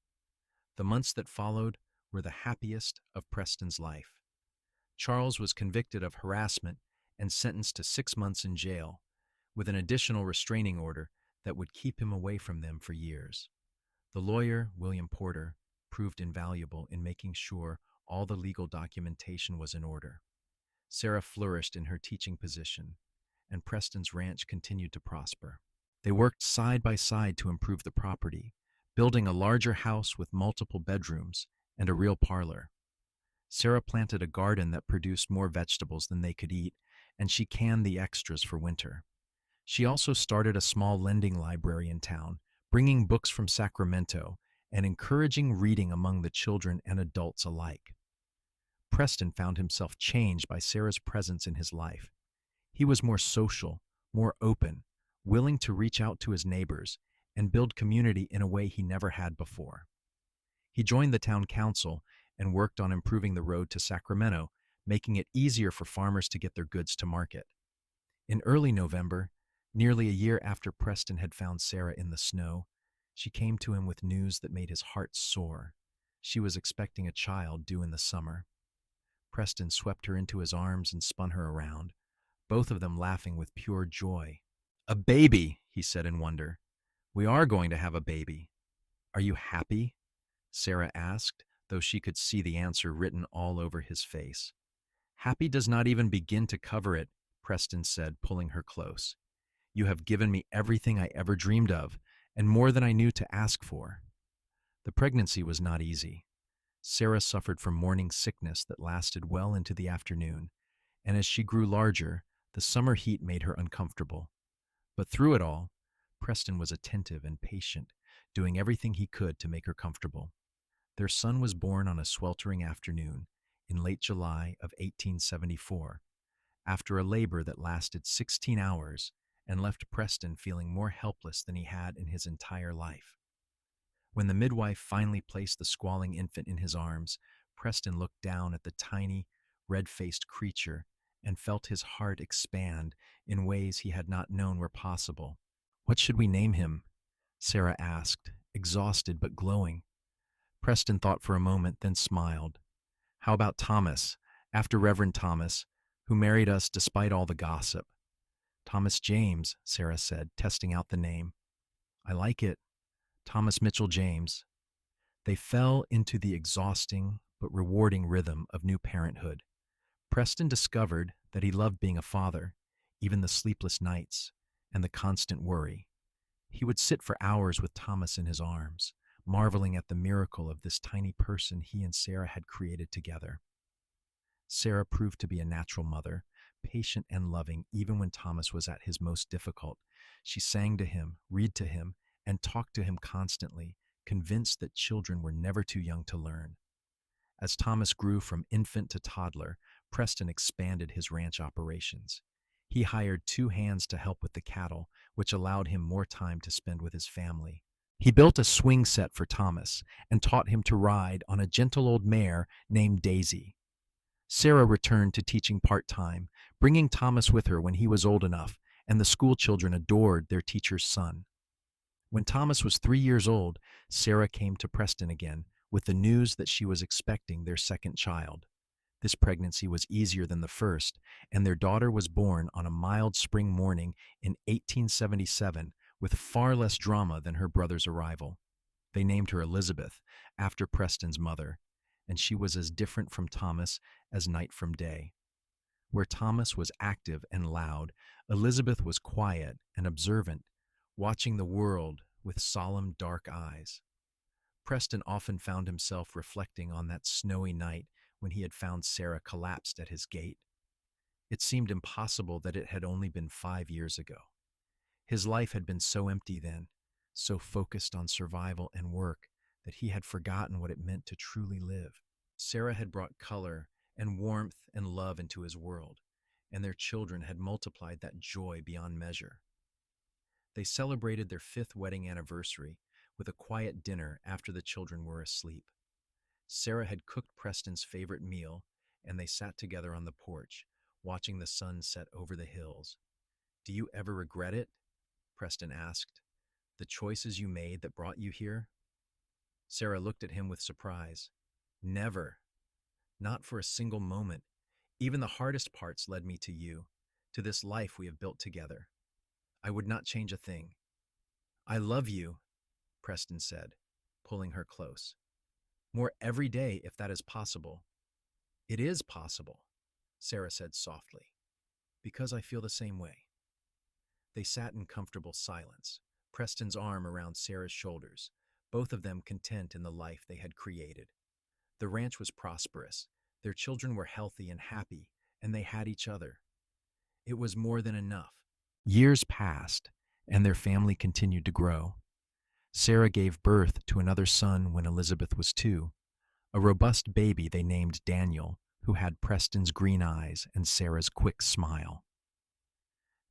The months that followed were the happiest of Preston's life. Charles was convicted of harassment and sentenced to 6 months in jail, with an additional restraining order that would keep him away from them for years. The lawyer, William Porter, proved invaluable in making sure all the legal documentation was in order. Sarah flourished in her teaching position, and Preston's ranch continued to prosper. They worked side by side to improve the property, building a larger house with multiple bedrooms and a real parlor. Sarah planted a garden that produced more vegetables than they could eat, and she canned the extras for winter. She also started a small lending library in town, bringing books from Sacramento and encouraging reading among the children and adults alike. Preston found himself changed by Sarah's presence in his life. He was more social, more open, willing to reach out to his neighbors and build community in a way he never had before. He joined the town council and worked on improving the road to Sacramento, making it easier for farmers to get their goods to market. In early November, nearly a year after Preston had found Sarah in the snow, she came to him with news that made his heart soar. She was expecting a child due in the summer. Preston swept her into his arms and spun her around, both of them laughing with pure joy. "A baby," he said in wonder. "We are going to have a baby. Are you happy?" Sarah asked, though she could see the answer written all over his face. "Happy does not even begin to cover it," Preston said, pulling her close. "You have given me everything I ever dreamed of, and more than I knew to ask for." The pregnancy was not easy. Sarah suffered from morning sickness that lasted well into the afternoon, and as she grew larger, the summer heat made her uncomfortable. But through it all, Preston was attentive and patient, doing everything he could to make her comfortable. Their son was born on a sweltering afternoon in late July of 1874, after a labor that lasted 16 hours and left Preston feeling more helpless than he had in his entire life. When the midwife finally placed the squalling infant in his arms, Preston looked down at the tiny, red-faced creature and felt his heart expand in ways he had not known were possible. "What should we name him?" Sarah asked, exhausted but glowing. Preston thought for a moment, then smiled. "How about Thomas, after Reverend Thomas, who married us despite all the gossip?" "Thomas James," Sarah said, testing out the name. "I like it. Thomas Mitchell James." They fell into the exhausting but rewarding rhythm of new parenthood. Preston discovered that he loved being a father, even the sleepless nights and the constant worry. He would sit for hours with Thomas in his arms, marveling at the miracle of this tiny person he and Sarah had created together. Sarah proved to be a natural mother, patient and loving even when Thomas was at his most difficult. She sang to him, read to him, and talked to him constantly, convinced that children were never too young to learn. As Thomas grew from infant to toddler, Preston expanded his ranch operations. He hired 2 hands to help with the cattle, which allowed him more time to spend with his family. He built a swing set for Thomas and taught him to ride on a gentle old mare named Daisy. Sarah returned to teaching part-time, bringing Thomas with her when he was old enough, and the school children adored their teacher's son. When Thomas was 3 years old, Sarah came to Preston again with the news that she was expecting their second child. This pregnancy was easier than the first, and their daughter was born on a mild spring morning in 1877 with far less drama than her brother's arrival. They named her Elizabeth, after Preston's mother, and she was as different from Thomas as night from day. Where Thomas was active and loud, Elizabeth was quiet and observant, watching the world with solemn, dark eyes. Preston often found himself reflecting on that snowy night when he had found Sarah collapsed at his gate. It seemed impossible that it had only been 5 years ago. His life had been so empty then, so focused on survival and work, that he had forgotten what it meant to truly live. Sarah had brought color and warmth and love into his world, and their children had multiplied that joy beyond measure. They celebrated their 5th wedding anniversary with a quiet dinner after the children were asleep. Sarah had cooked Preston's favorite meal, and they sat together on the porch, watching the sun set over the hills. "Do you ever regret it?" Preston asked. "The choices you made that brought you here?" Sarah looked at him with surprise. "Never. Not for a single moment. Even the hardest parts led me to you, to this life we have built together. I would not change a thing." "I love you," Preston said, pulling her close. "More every day if that is possible." "It is possible," Sarah said softly, "because I feel the same way." They sat in comfortable silence, Preston's arm around Sarah's shoulders, both of them content in the life they had created. The ranch was prosperous, their children were healthy and happy, and they had each other. It was more than enough. Years passed, and their family continued to grow. Sarah gave birth to another son when Elizabeth was 2, a robust baby they named Daniel, who had Preston's green eyes and Sarah's quick smile.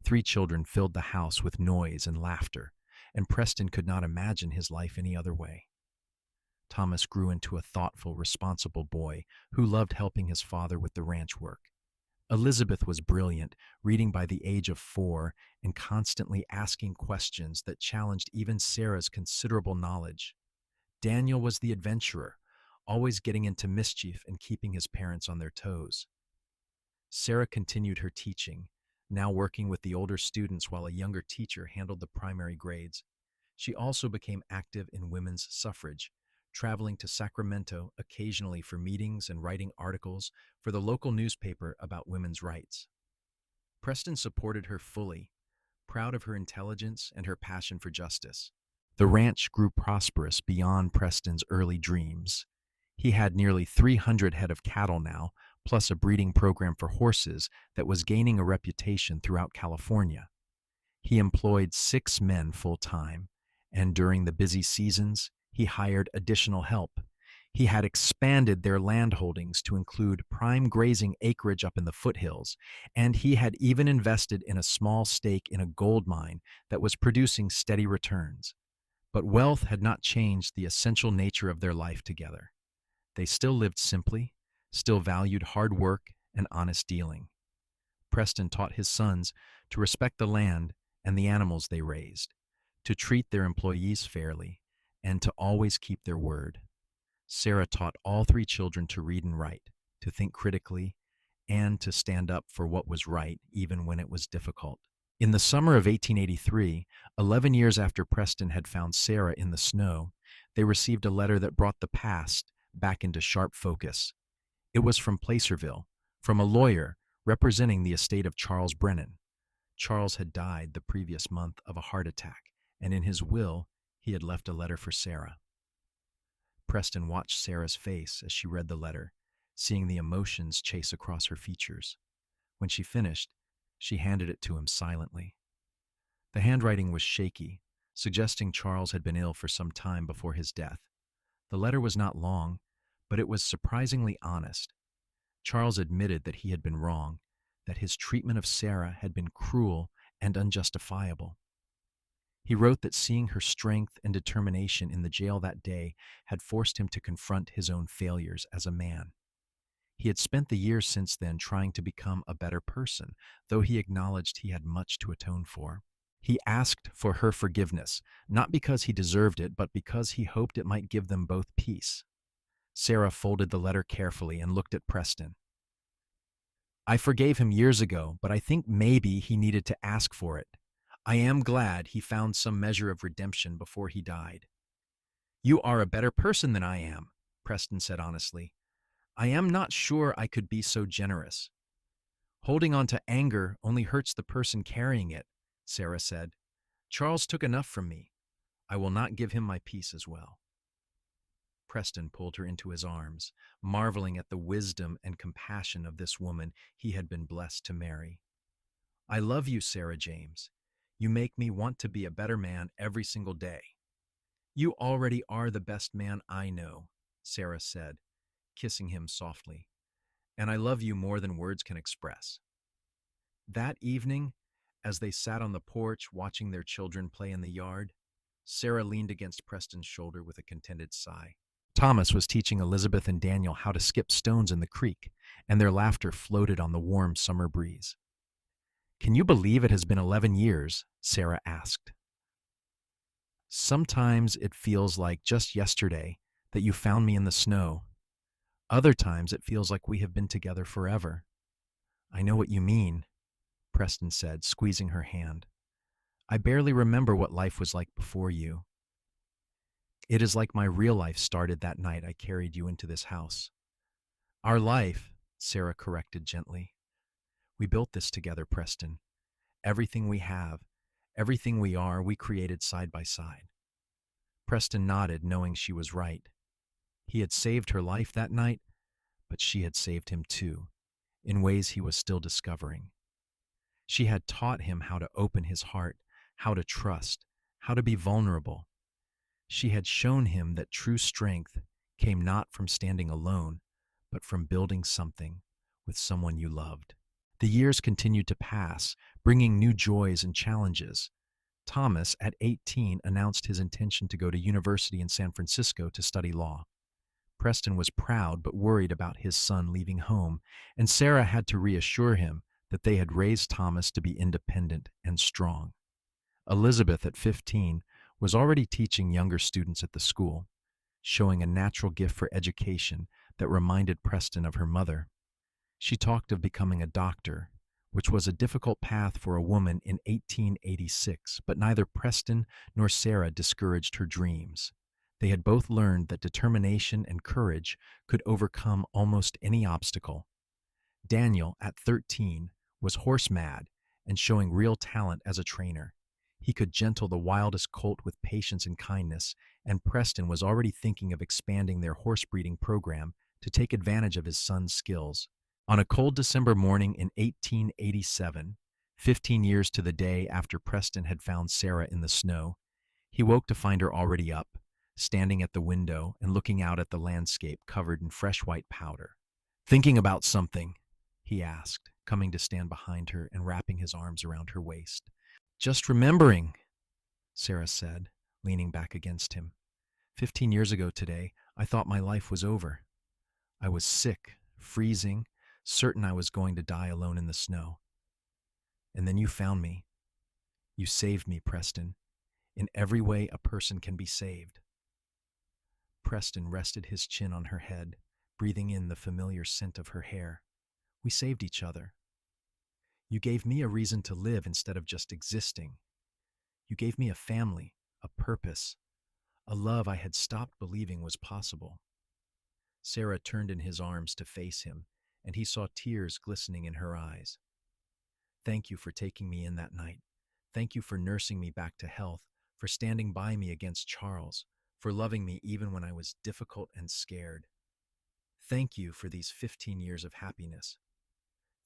3 children filled the house with noise and laughter, and Preston could not imagine his life any other way. Thomas grew into a thoughtful, responsible boy who loved helping his father with the ranch work. Elizabeth was brilliant, reading by the age of 4 and constantly asking questions that challenged even Sarah's considerable knowledge. Daniel was the adventurer, always getting into mischief and keeping his parents on their toes. Sarah continued her teaching, now working with the older students while a younger teacher handled the primary grades. She also became active in women's suffrage, traveling to Sacramento occasionally for meetings and writing articles for the local newspaper about women's rights. Preston supported her fully, proud of her intelligence and her passion for justice. The ranch grew prosperous beyond Preston's early dreams. He had nearly 300 head of cattle now, plus a breeding program for horses that was gaining a reputation throughout California. He employed 6 men full-time, and during the busy seasons, he hired additional help. He had expanded their land holdings to include prime grazing acreage up in the foothills, and he had even invested in a small stake in a gold mine that was producing steady returns. But wealth had not changed the essential nature of their life together. They still lived simply, still valued hard work and honest dealing. Preston taught his sons to respect the land and the animals they raised, to treat their employees fairly, and to always keep their word. Sarah taught all 3 children to read and write, to think critically, and to stand up for what was right even when it was difficult. In the summer of 1883, 11 years after Preston had found Sarah in the snow, they received a letter that brought the past back into sharp focus. It was from Placerville, from a lawyer representing the estate of Charles Brennan. Charles had died the previous month of a heart attack, and in his will, he had left a letter for Sarah. Preston watched Sarah's face as she read the letter, seeing the emotions chase across her features. When she finished, she handed it to him silently. The handwriting was shaky, suggesting Charles had been ill for some time before his death. The letter was not long, but it was surprisingly honest. Charles admitted that he had been wrong, that his treatment of Sarah had been cruel and unjustifiable. He wrote that seeing her strength and determination in the jail that day had forced him to confront his own failures as a man. He had spent the years since then trying to become a better person, though he acknowledged he had much to atone for. He asked for her forgiveness, not because he deserved it, but because he hoped it might give them both peace. Sarah folded the letter carefully and looked at Preston. I forgave him years ago, but I think maybe he needed to ask for it. I am glad he found some measure of redemption before he died. You are a better person than I am, Preston said honestly. I am not sure I could be so generous. Holding on to anger only hurts the person carrying it, Sarah said. Charles took enough from me. I will not give him my peace as well. Preston pulled her into his arms, marveling at the wisdom and compassion of this woman he had been blessed to marry. I love you, Sarah James. You make me want to be a better man every single day. You already are the best man I know, Sarah said, kissing him softly. And I love you more than words can express. That evening, as they sat on the porch watching their children play in the yard, Sarah leaned against Preston's shoulder with a contented sigh. Thomas was teaching Elizabeth and Daniel how to skip stones in the creek, and their laughter floated on the warm summer breeze. Can you believe it has been 11 years? Sarah asked. Sometimes it feels like just yesterday that you found me in the snow. Other times it feels like we have been together forever. I know what you mean, Preston said, squeezing her hand. I barely remember what life was like before you. It is like my real life started that night I carried you into this house. Our life, Sarah corrected gently. We built this together, Preston. Everything we have, everything we are, we created side by side. Preston nodded, knowing she was right. He had saved her life that night, but she had saved him too, in ways he was still discovering. She had taught him how to open his heart, how to trust, how to be vulnerable. She had shown him that true strength came not from standing alone, but from building something with someone you loved. The years continued to pass, bringing new joys and challenges. Thomas, at 18, announced his intention to go to university in San Francisco to study law. Preston was proud but worried about his son leaving home, and Sarah had to reassure him that they had raised Thomas to be independent and strong. Elizabeth, at 15, was already teaching younger students at the school, showing a natural gift for education that reminded Preston of her mother. She talked of becoming a doctor, which was a difficult path for a woman in 1886, but neither Preston nor Sarah discouraged her dreams. They had both learned that determination and courage could overcome almost any obstacle. Daniel, at 13, was horse mad and showing real talent as a trainer. He could gentle the wildest colt with patience and kindness, and Preston was already thinking of expanding their horse breeding program to take advantage of his son's skills. On a cold December morning in 1887, 15 years to the day after Preston had found Sarah in the snow, he woke to find her already up, standing at the window and looking out at the landscape covered in fresh white powder. Thinking about something, he asked, coming to stand behind her and wrapping his arms around her waist. Just remembering, Sarah said, leaning back against him. 15 years ago today, I thought my life was over. I was sick, freezing, certain I was going to die alone in the snow. And then you found me. You saved me, Preston, in every way a person can be saved. Preston rested his chin on her head, breathing in the familiar scent of her hair. We saved each other. You gave me a reason to live instead of just existing. You gave me a family, a purpose, a love I had stopped believing was possible. Sarah turned in his arms to face him, and he saw tears glistening in her eyes. Thank you for taking me in that night. Thank you for nursing me back to health, for standing by me against Charles, for loving me even when I was difficult and scared. Thank you for these 15 years of happiness.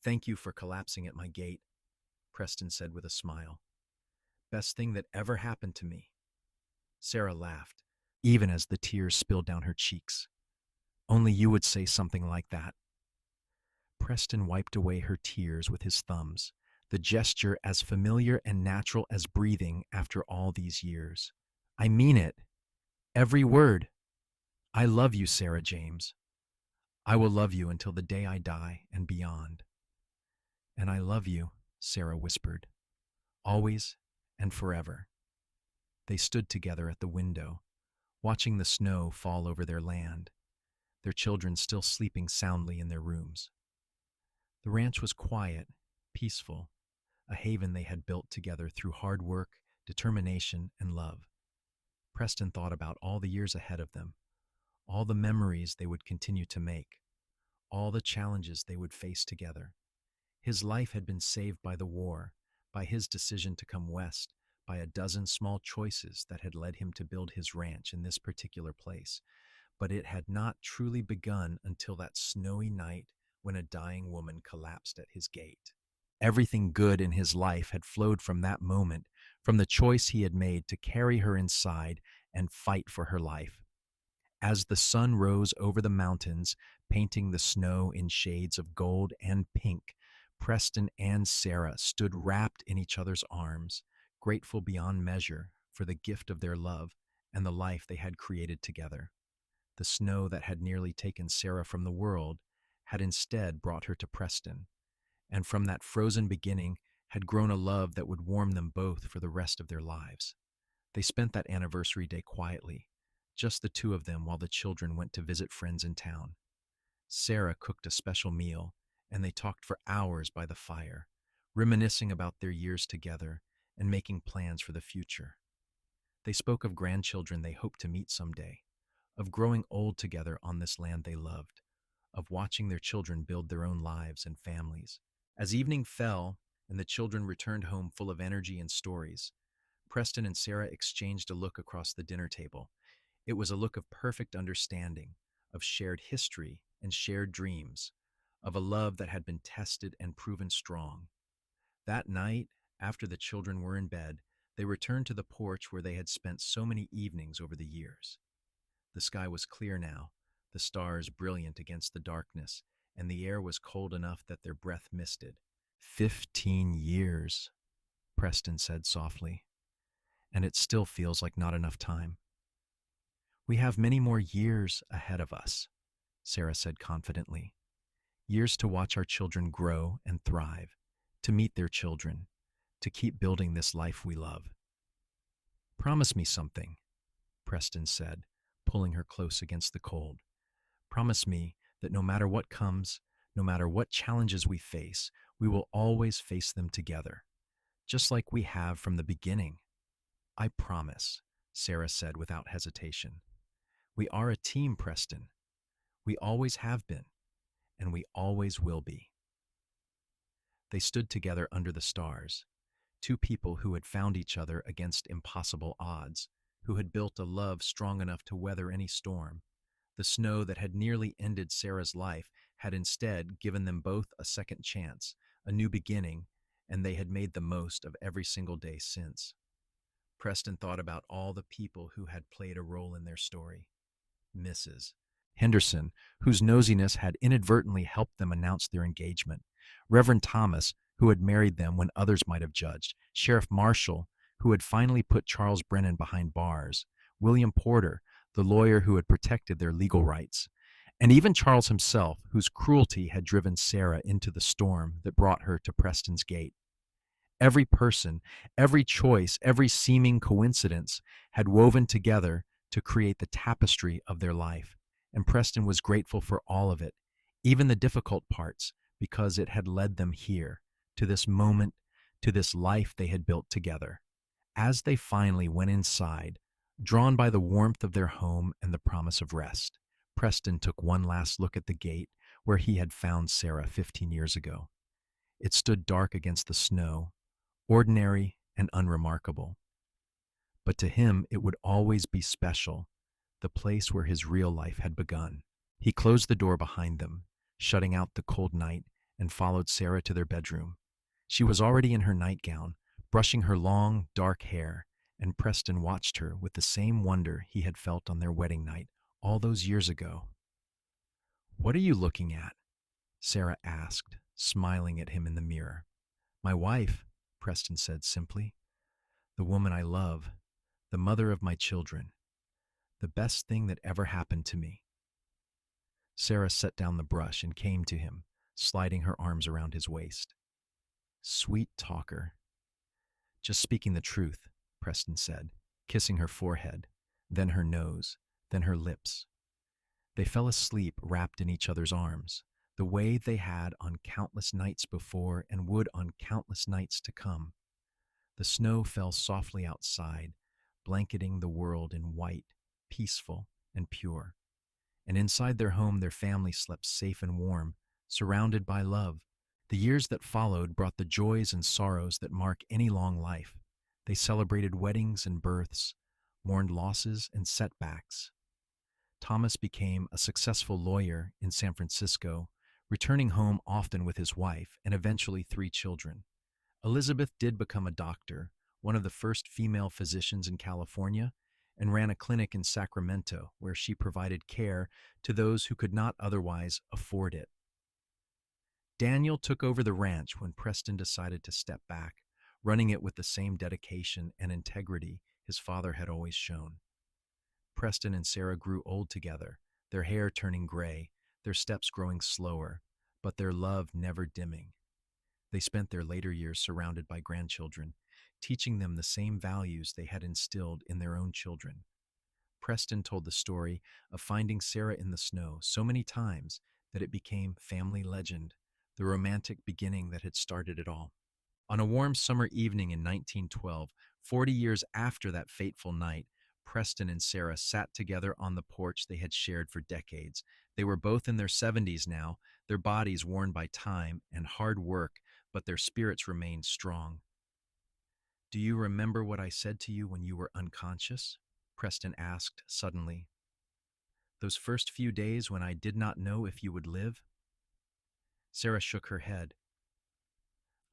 Thank you for collapsing at my gate, Preston said with a smile. Best thing that ever happened to me. Sarah laughed, even as the tears spilled down her cheeks. Only you would say something like that. Preston wiped away her tears with his thumbs, the gesture as familiar and natural as breathing after all these years. I mean it. Every word. I love you, Sarah James. I will love you until the day I die and beyond. And I love you, Sarah whispered, always and forever. They stood together at the window, watching the snow fall over their land, their children still sleeping soundly in their rooms. The ranch was quiet, peaceful, a haven they had built together through hard work, determination, and love. Preston thought about all the years ahead of them, all the memories they would continue to make, all the challenges they would face together. His life had been saved by the war, by his decision to come west, by a dozen small choices that had led him to build his ranch in this particular place. But it had not truly begun until that snowy night when a dying woman collapsed at his gate. Everything good in his life had flowed from that moment, from the choice he had made to carry her inside and fight for her life. As the sun rose over the mountains, painting the snow in shades of gold and pink, Preston and Sarah stood wrapped in each other's arms, grateful beyond measure for the gift of their love and the life they had created together. The snow that had nearly taken Sarah from the world had instead brought her to Preston, and from that frozen beginning had grown a love that would warm them both for the rest of their lives. They spent that anniversary day quietly, just the two of them while the children went to visit friends in town. Sarah cooked a special meal, and they talked for hours by the fire, reminiscing about their years together and making plans for the future. They spoke of grandchildren they hoped to meet someday, of growing old together on this land they loved, of watching their children build their own lives and families. As evening fell and the children returned home full of energy and stories, Preston and Sarah exchanged a look across the dinner table. It was a look of perfect understanding, of shared history and shared dreams, of a love that had been tested and proven strong. That night, after the children were in bed, they returned to the porch where they had spent so many evenings over the years. The sky was clear now, the stars brilliant against the darkness, and the air was cold enough that their breath misted. 15 years, Preston said softly, and it still feels like not enough time. We have many more years ahead of us, Sarah said confidently. Years to watch our children grow and thrive, to meet their children, to keep building this life we love. Promise me something, Preston said, pulling her close against the cold. Promise me that no matter what comes, no matter what challenges we face, we will always face them together, just like we have from the beginning. I promise, Sarah said without hesitation. We are a team, Preston. We always have been, and we always will be. They stood together under the stars, two people who had found each other against impossible odds, who had built a love strong enough to weather any storm. The snow that had nearly ended Sarah's life had instead given them both a second chance, a new beginning, and they had made the most of every single day since. Preston thought about all the people who had played a role in their story. Mrs. Henderson, whose nosiness had inadvertently helped them announce their engagement. Reverend Thomas, who had married them when others might have judged. Sheriff Marshall, who had finally put Charles Brennan behind bars. William Porter, the lawyer who had protected their legal rights. And even Charles himself, whose cruelty had driven Sarah into the storm that brought her to Preston's gate. Every person, every choice, every seeming coincidence had woven together to create the tapestry of their life, and Preston was grateful for all of it, even the difficult parts, because it had led them here, to this moment, to this life they had built together. As they finally went inside, drawn by the warmth of their home and the promise of rest, Preston took one last look at the gate where he had found Sarah 15 years ago. It stood dark against the snow, ordinary and unremarkable. But to him, it would always be special, the place where his real life had begun. He closed the door behind them, shutting out the cold night, and followed Sarah to their bedroom. She was already in her nightgown, brushing her long, dark hair, and Preston watched her with the same wonder he had felt on their wedding night all those years ago. "What are you looking at?" Sarah asked, smiling at him in the mirror. "My wife," Preston said simply. "The woman I love, the mother of my children, the best thing that ever happened to me." Sarah set down the brush and came to him, sliding her arms around his waist. "Sweet talker." "Just speaking the truth," Preston said, kissing her forehead, then her nose, then her lips. They fell asleep wrapped in each other's arms, the way they had on countless nights before and would on countless nights to come. The snow fell softly outside, blanketing the world in white, peaceful, and pure. And inside their home, their family slept safe and warm, surrounded by love. The years that followed brought the joys and sorrows that mark any long life. They celebrated weddings and births, mourned losses and setbacks. Thomas became a successful lawyer in San Francisco, returning home often with his wife and eventually 3 children. Elizabeth did become a doctor, one of the first female physicians in California, and ran a clinic in Sacramento where she provided care to those who could not otherwise afford it. Daniel took over the ranch when Preston decided to step back, running it with the same dedication and integrity his father had always shown. Preston and Sarah grew old together, their hair turning gray, their steps growing slower, but their love never dimming. They spent their later years surrounded by grandchildren, teaching them the same values they had instilled in their own children. Preston told the story of finding Sarah in the snow so many times that it became family legend, the romantic beginning that had started it all. On a warm summer evening in 1912, 40 years after that fateful night, Preston and Sarah sat together on the porch they had shared for decades. They were both in their 70s now, their bodies worn by time and hard work, but their spirits remained strong. "Do you remember what I said to you when you were unconscious?" Preston asked suddenly. "Those first few days when I did not know if you would live?" Sarah shook her head.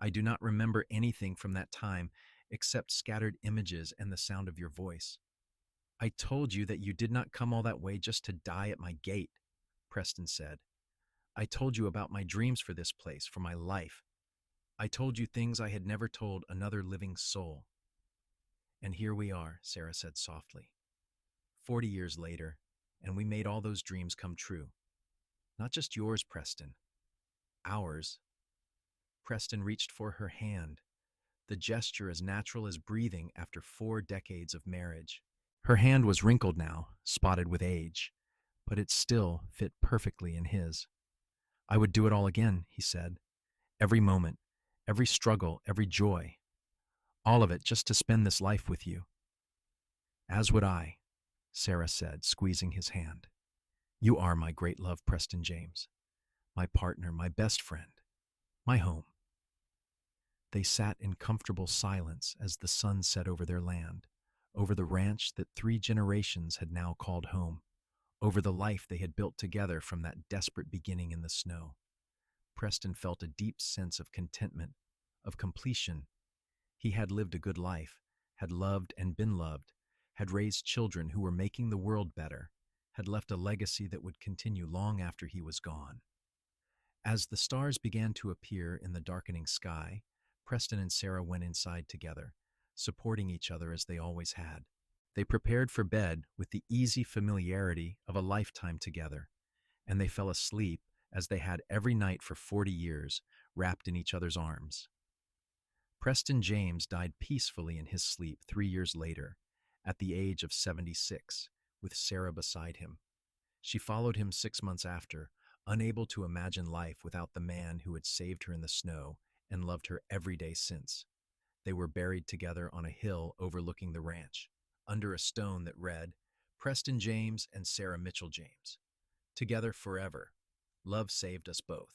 "I do not remember anything from that time except scattered images and the sound of your voice." "I told you that you did not come all that way just to die at my gate," Preston said. "I told you about my dreams for this place, for my life. I told you things I had never told another living soul." "And here we are," Sarah said softly. 40 years later, and we made all those dreams come true. Not just yours, Preston. Ours." Preston reached for her hand, the gesture as natural as breathing after 4 decades of marriage. Her hand was wrinkled now, spotted with age, but it still fit perfectly in his. "I would do it all again," he said. "Every moment, every struggle, every joy. All of it just to spend this life with you." "As would I," Sarah said, squeezing his hand. "You are my great love, Preston James. My partner, my best friend, my home." They sat in comfortable silence as the sun set over their land, over the ranch that 3 generations had now called home, over the life they had built together from that desperate beginning in the snow. Preston felt a deep sense of contentment, of completion. He had lived a good life, had loved and been loved, had raised children who were making the world better, had left a legacy that would continue long after he was gone. As the stars began to appear in the darkening sky, Preston and Sarah went inside together, supporting each other as they always had. They prepared for bed with the easy familiarity of a lifetime together, and they fell asleep as they had every night for 40 years, wrapped in each other's arms. Preston James died peacefully in his sleep 3 years later, at the age of 76, with Sarah beside him. She followed him 6 months after, unable to imagine life without the man who had saved her in the snow and loved her every day since. They were buried together on a hill overlooking the ranch, under a stone that read, "Preston James and Sarah Mitchell James. Together forever. Love saved us both."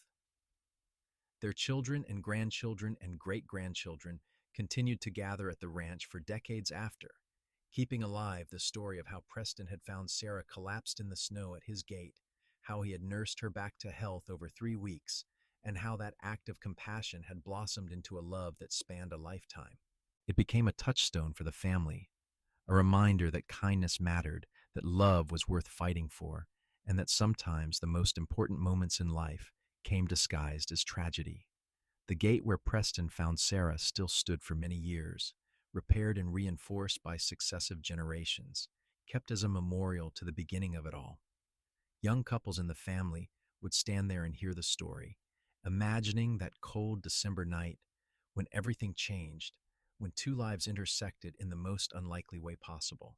Their children and grandchildren and great-grandchildren continued to gather at the ranch for decades after, keeping alive the story of how Preston had found Sarah collapsed in the snow at his gate, how he had nursed her back to health over 3 weeks, and how that act of compassion had blossomed into a love that spanned a lifetime. It became a touchstone for the family, a reminder that kindness mattered, that love was worth fighting for, and that sometimes the most important moments in life came disguised as tragedy. The gate where Preston found Sarah still stood for many years, repaired and reinforced by successive generations, kept as a memorial to the beginning of it all. Young couples in the family would stand there and hear the story, imagining that cold December night when everything changed, when 2 lives intersected in the most unlikely way possible.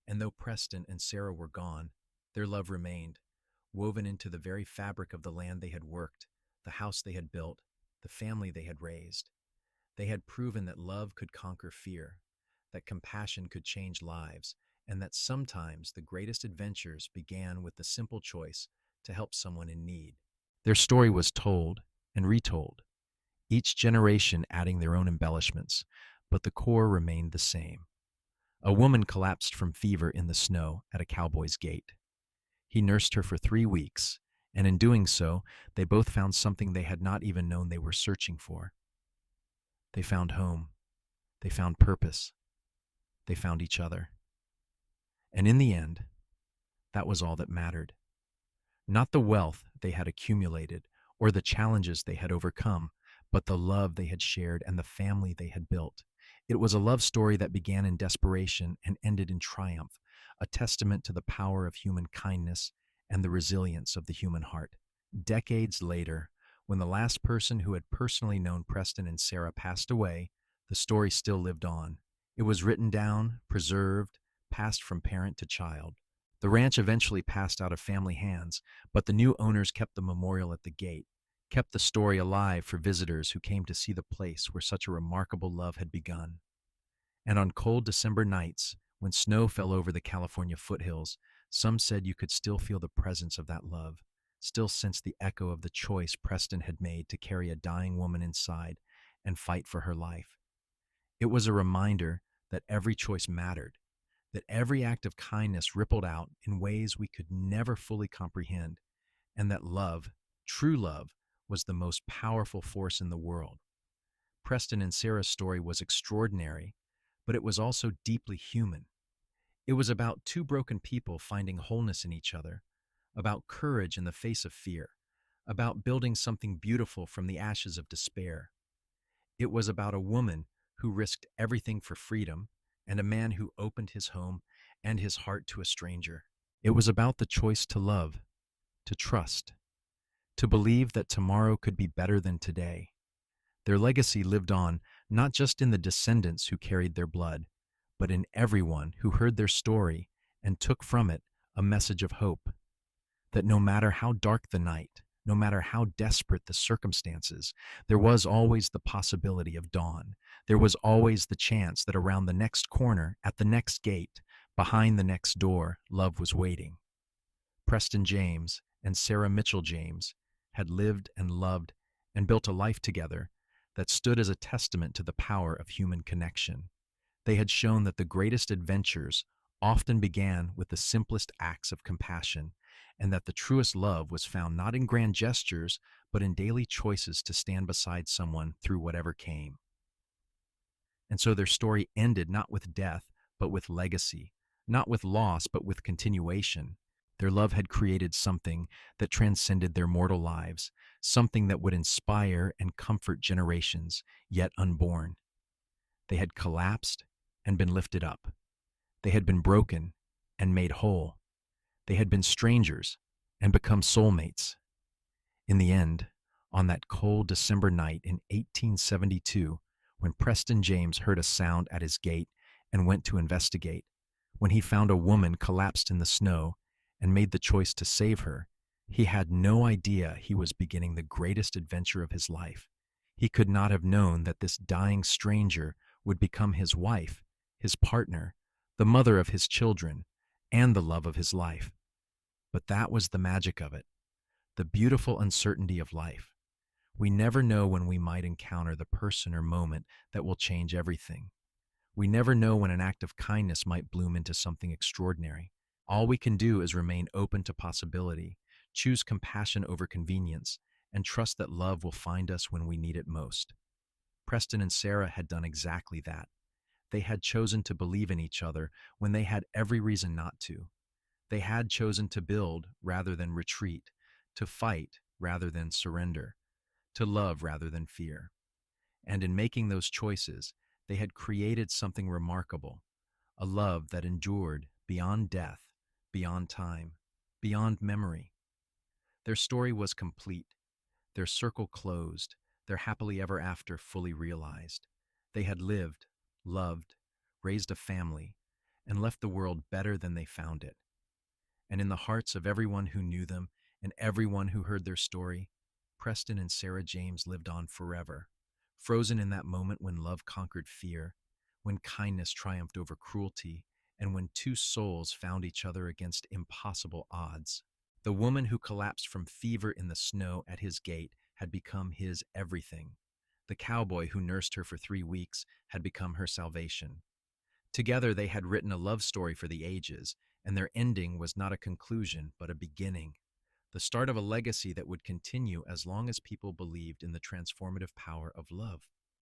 And though Preston and Sarah were gone, their love remained, woven into the very fabric of the land they had worked, the house they had built, the family they had raised. They had proven that love could conquer fear, that compassion could change lives, and that sometimes the greatest adventures began with the simple choice to help someone in need. Their story was told and retold, each generation adding their own embellishments, but the core remained the same. A woman collapsed from fever in the snow at a cowboy's gate. He nursed her for 3 weeks, and in doing so, they both found something they had not even known they were searching for. They found home. They found purpose. They found each other. And in the end, that was all that mattered. Not the wealth they had accumulated or the challenges they had overcome, but the love they had shared and the family they had built. It was a love story that began in desperation and ended in triumph, a testament to the power of human kindness and the resilience of the human heart. Decades later, when the last person who had personally known Preston and Sarah passed away, the story still lived on. It was written down, preserved, passed from parent to child. The ranch eventually passed out of family hands, but the new owners kept the memorial at the gate, kept the story alive for visitors who came to see the place where such a remarkable love had begun. And on cold December nights, when snow fell over the California foothills, some said you could still feel the presence of that love, still sense the echo of the choice Preston had made to carry a dying woman inside and fight for her life. It was a reminder that every choice mattered, that every act of kindness rippled out in ways we could never fully comprehend, and that love, true love, was the most powerful force in the world. Preston and Sarah's story was extraordinary, but it was also deeply human. It was about two broken people finding wholeness in each other, about courage in the face of fear, about building something beautiful from the ashes of despair. It was about a woman who risked everything for freedom and a man who opened his home and his heart to a stranger. It was about the choice to love, to trust, to believe that tomorrow could be better than today. Their legacy lived on not just in the descendants who carried their blood, but in everyone who heard their story and took from it a message of hope. That no matter how dark the night, no matter how desperate the circumstances, there was always the possibility of dawn. There was always the chance that around the next corner, at the next gate, behind the next door, love was waiting. Preston James and Sarah Mitchell James had lived and loved and built a life together that stood as a testament to the power of human connection. They had shown that the greatest adventures often began with the simplest acts of compassion, and that the truest love was found not in grand gestures, but in daily choices to stand beside someone through whatever came. And so their story ended not with death, but with legacy, not with loss, but with continuation. Their love had created something that transcended their mortal lives, something that would inspire and comfort generations yet unborn. They had collapsed and been lifted up. They had been broken and made whole. They had been strangers and become soulmates. In the end, on that cold December night in 1872, when Preston James heard a sound at his gate and went to investigate, when he found a woman collapsed in the snow and made the choice to save her, he had no idea he was beginning the greatest adventure of his life. He could not have known that this dying stranger would become his wife, his partner, the mother of his children, and the love of his life. But that was the magic of it, the beautiful uncertainty of life. We never know when we might encounter the person or moment that will change everything. We never know when an act of kindness might bloom into something extraordinary. All we can do is remain open to possibility, choose compassion over convenience, and trust that love will find us when we need it most. Preston and Sarah had done exactly that. They had chosen to believe in each other when they had every reason not to. They had chosen to build rather than retreat, to fight rather than surrender, to love rather than fear. And in making those choices, they had created something remarkable, a love that endured beyond death, beyond time, beyond memory. Their story was complete, their circle closed, their happily ever after fully realized. They had lived, loved, raised a family, and left the world better than they found it. And in the hearts of everyone who knew them, and everyone who heard their story, Preston and Sarah James lived on forever, frozen in that moment when love conquered fear, when kindness triumphed over cruelty, and when two souls found each other against impossible odds. The woman who collapsed from fever in the snow at his gate had become his everything. The cowboy who nursed her for 3 weeks had become her salvation. Together they had written a love story for the ages, and their ending was not a conclusion, but a beginning. The start of a legacy that would continue as long as people believed in the transformative power of love.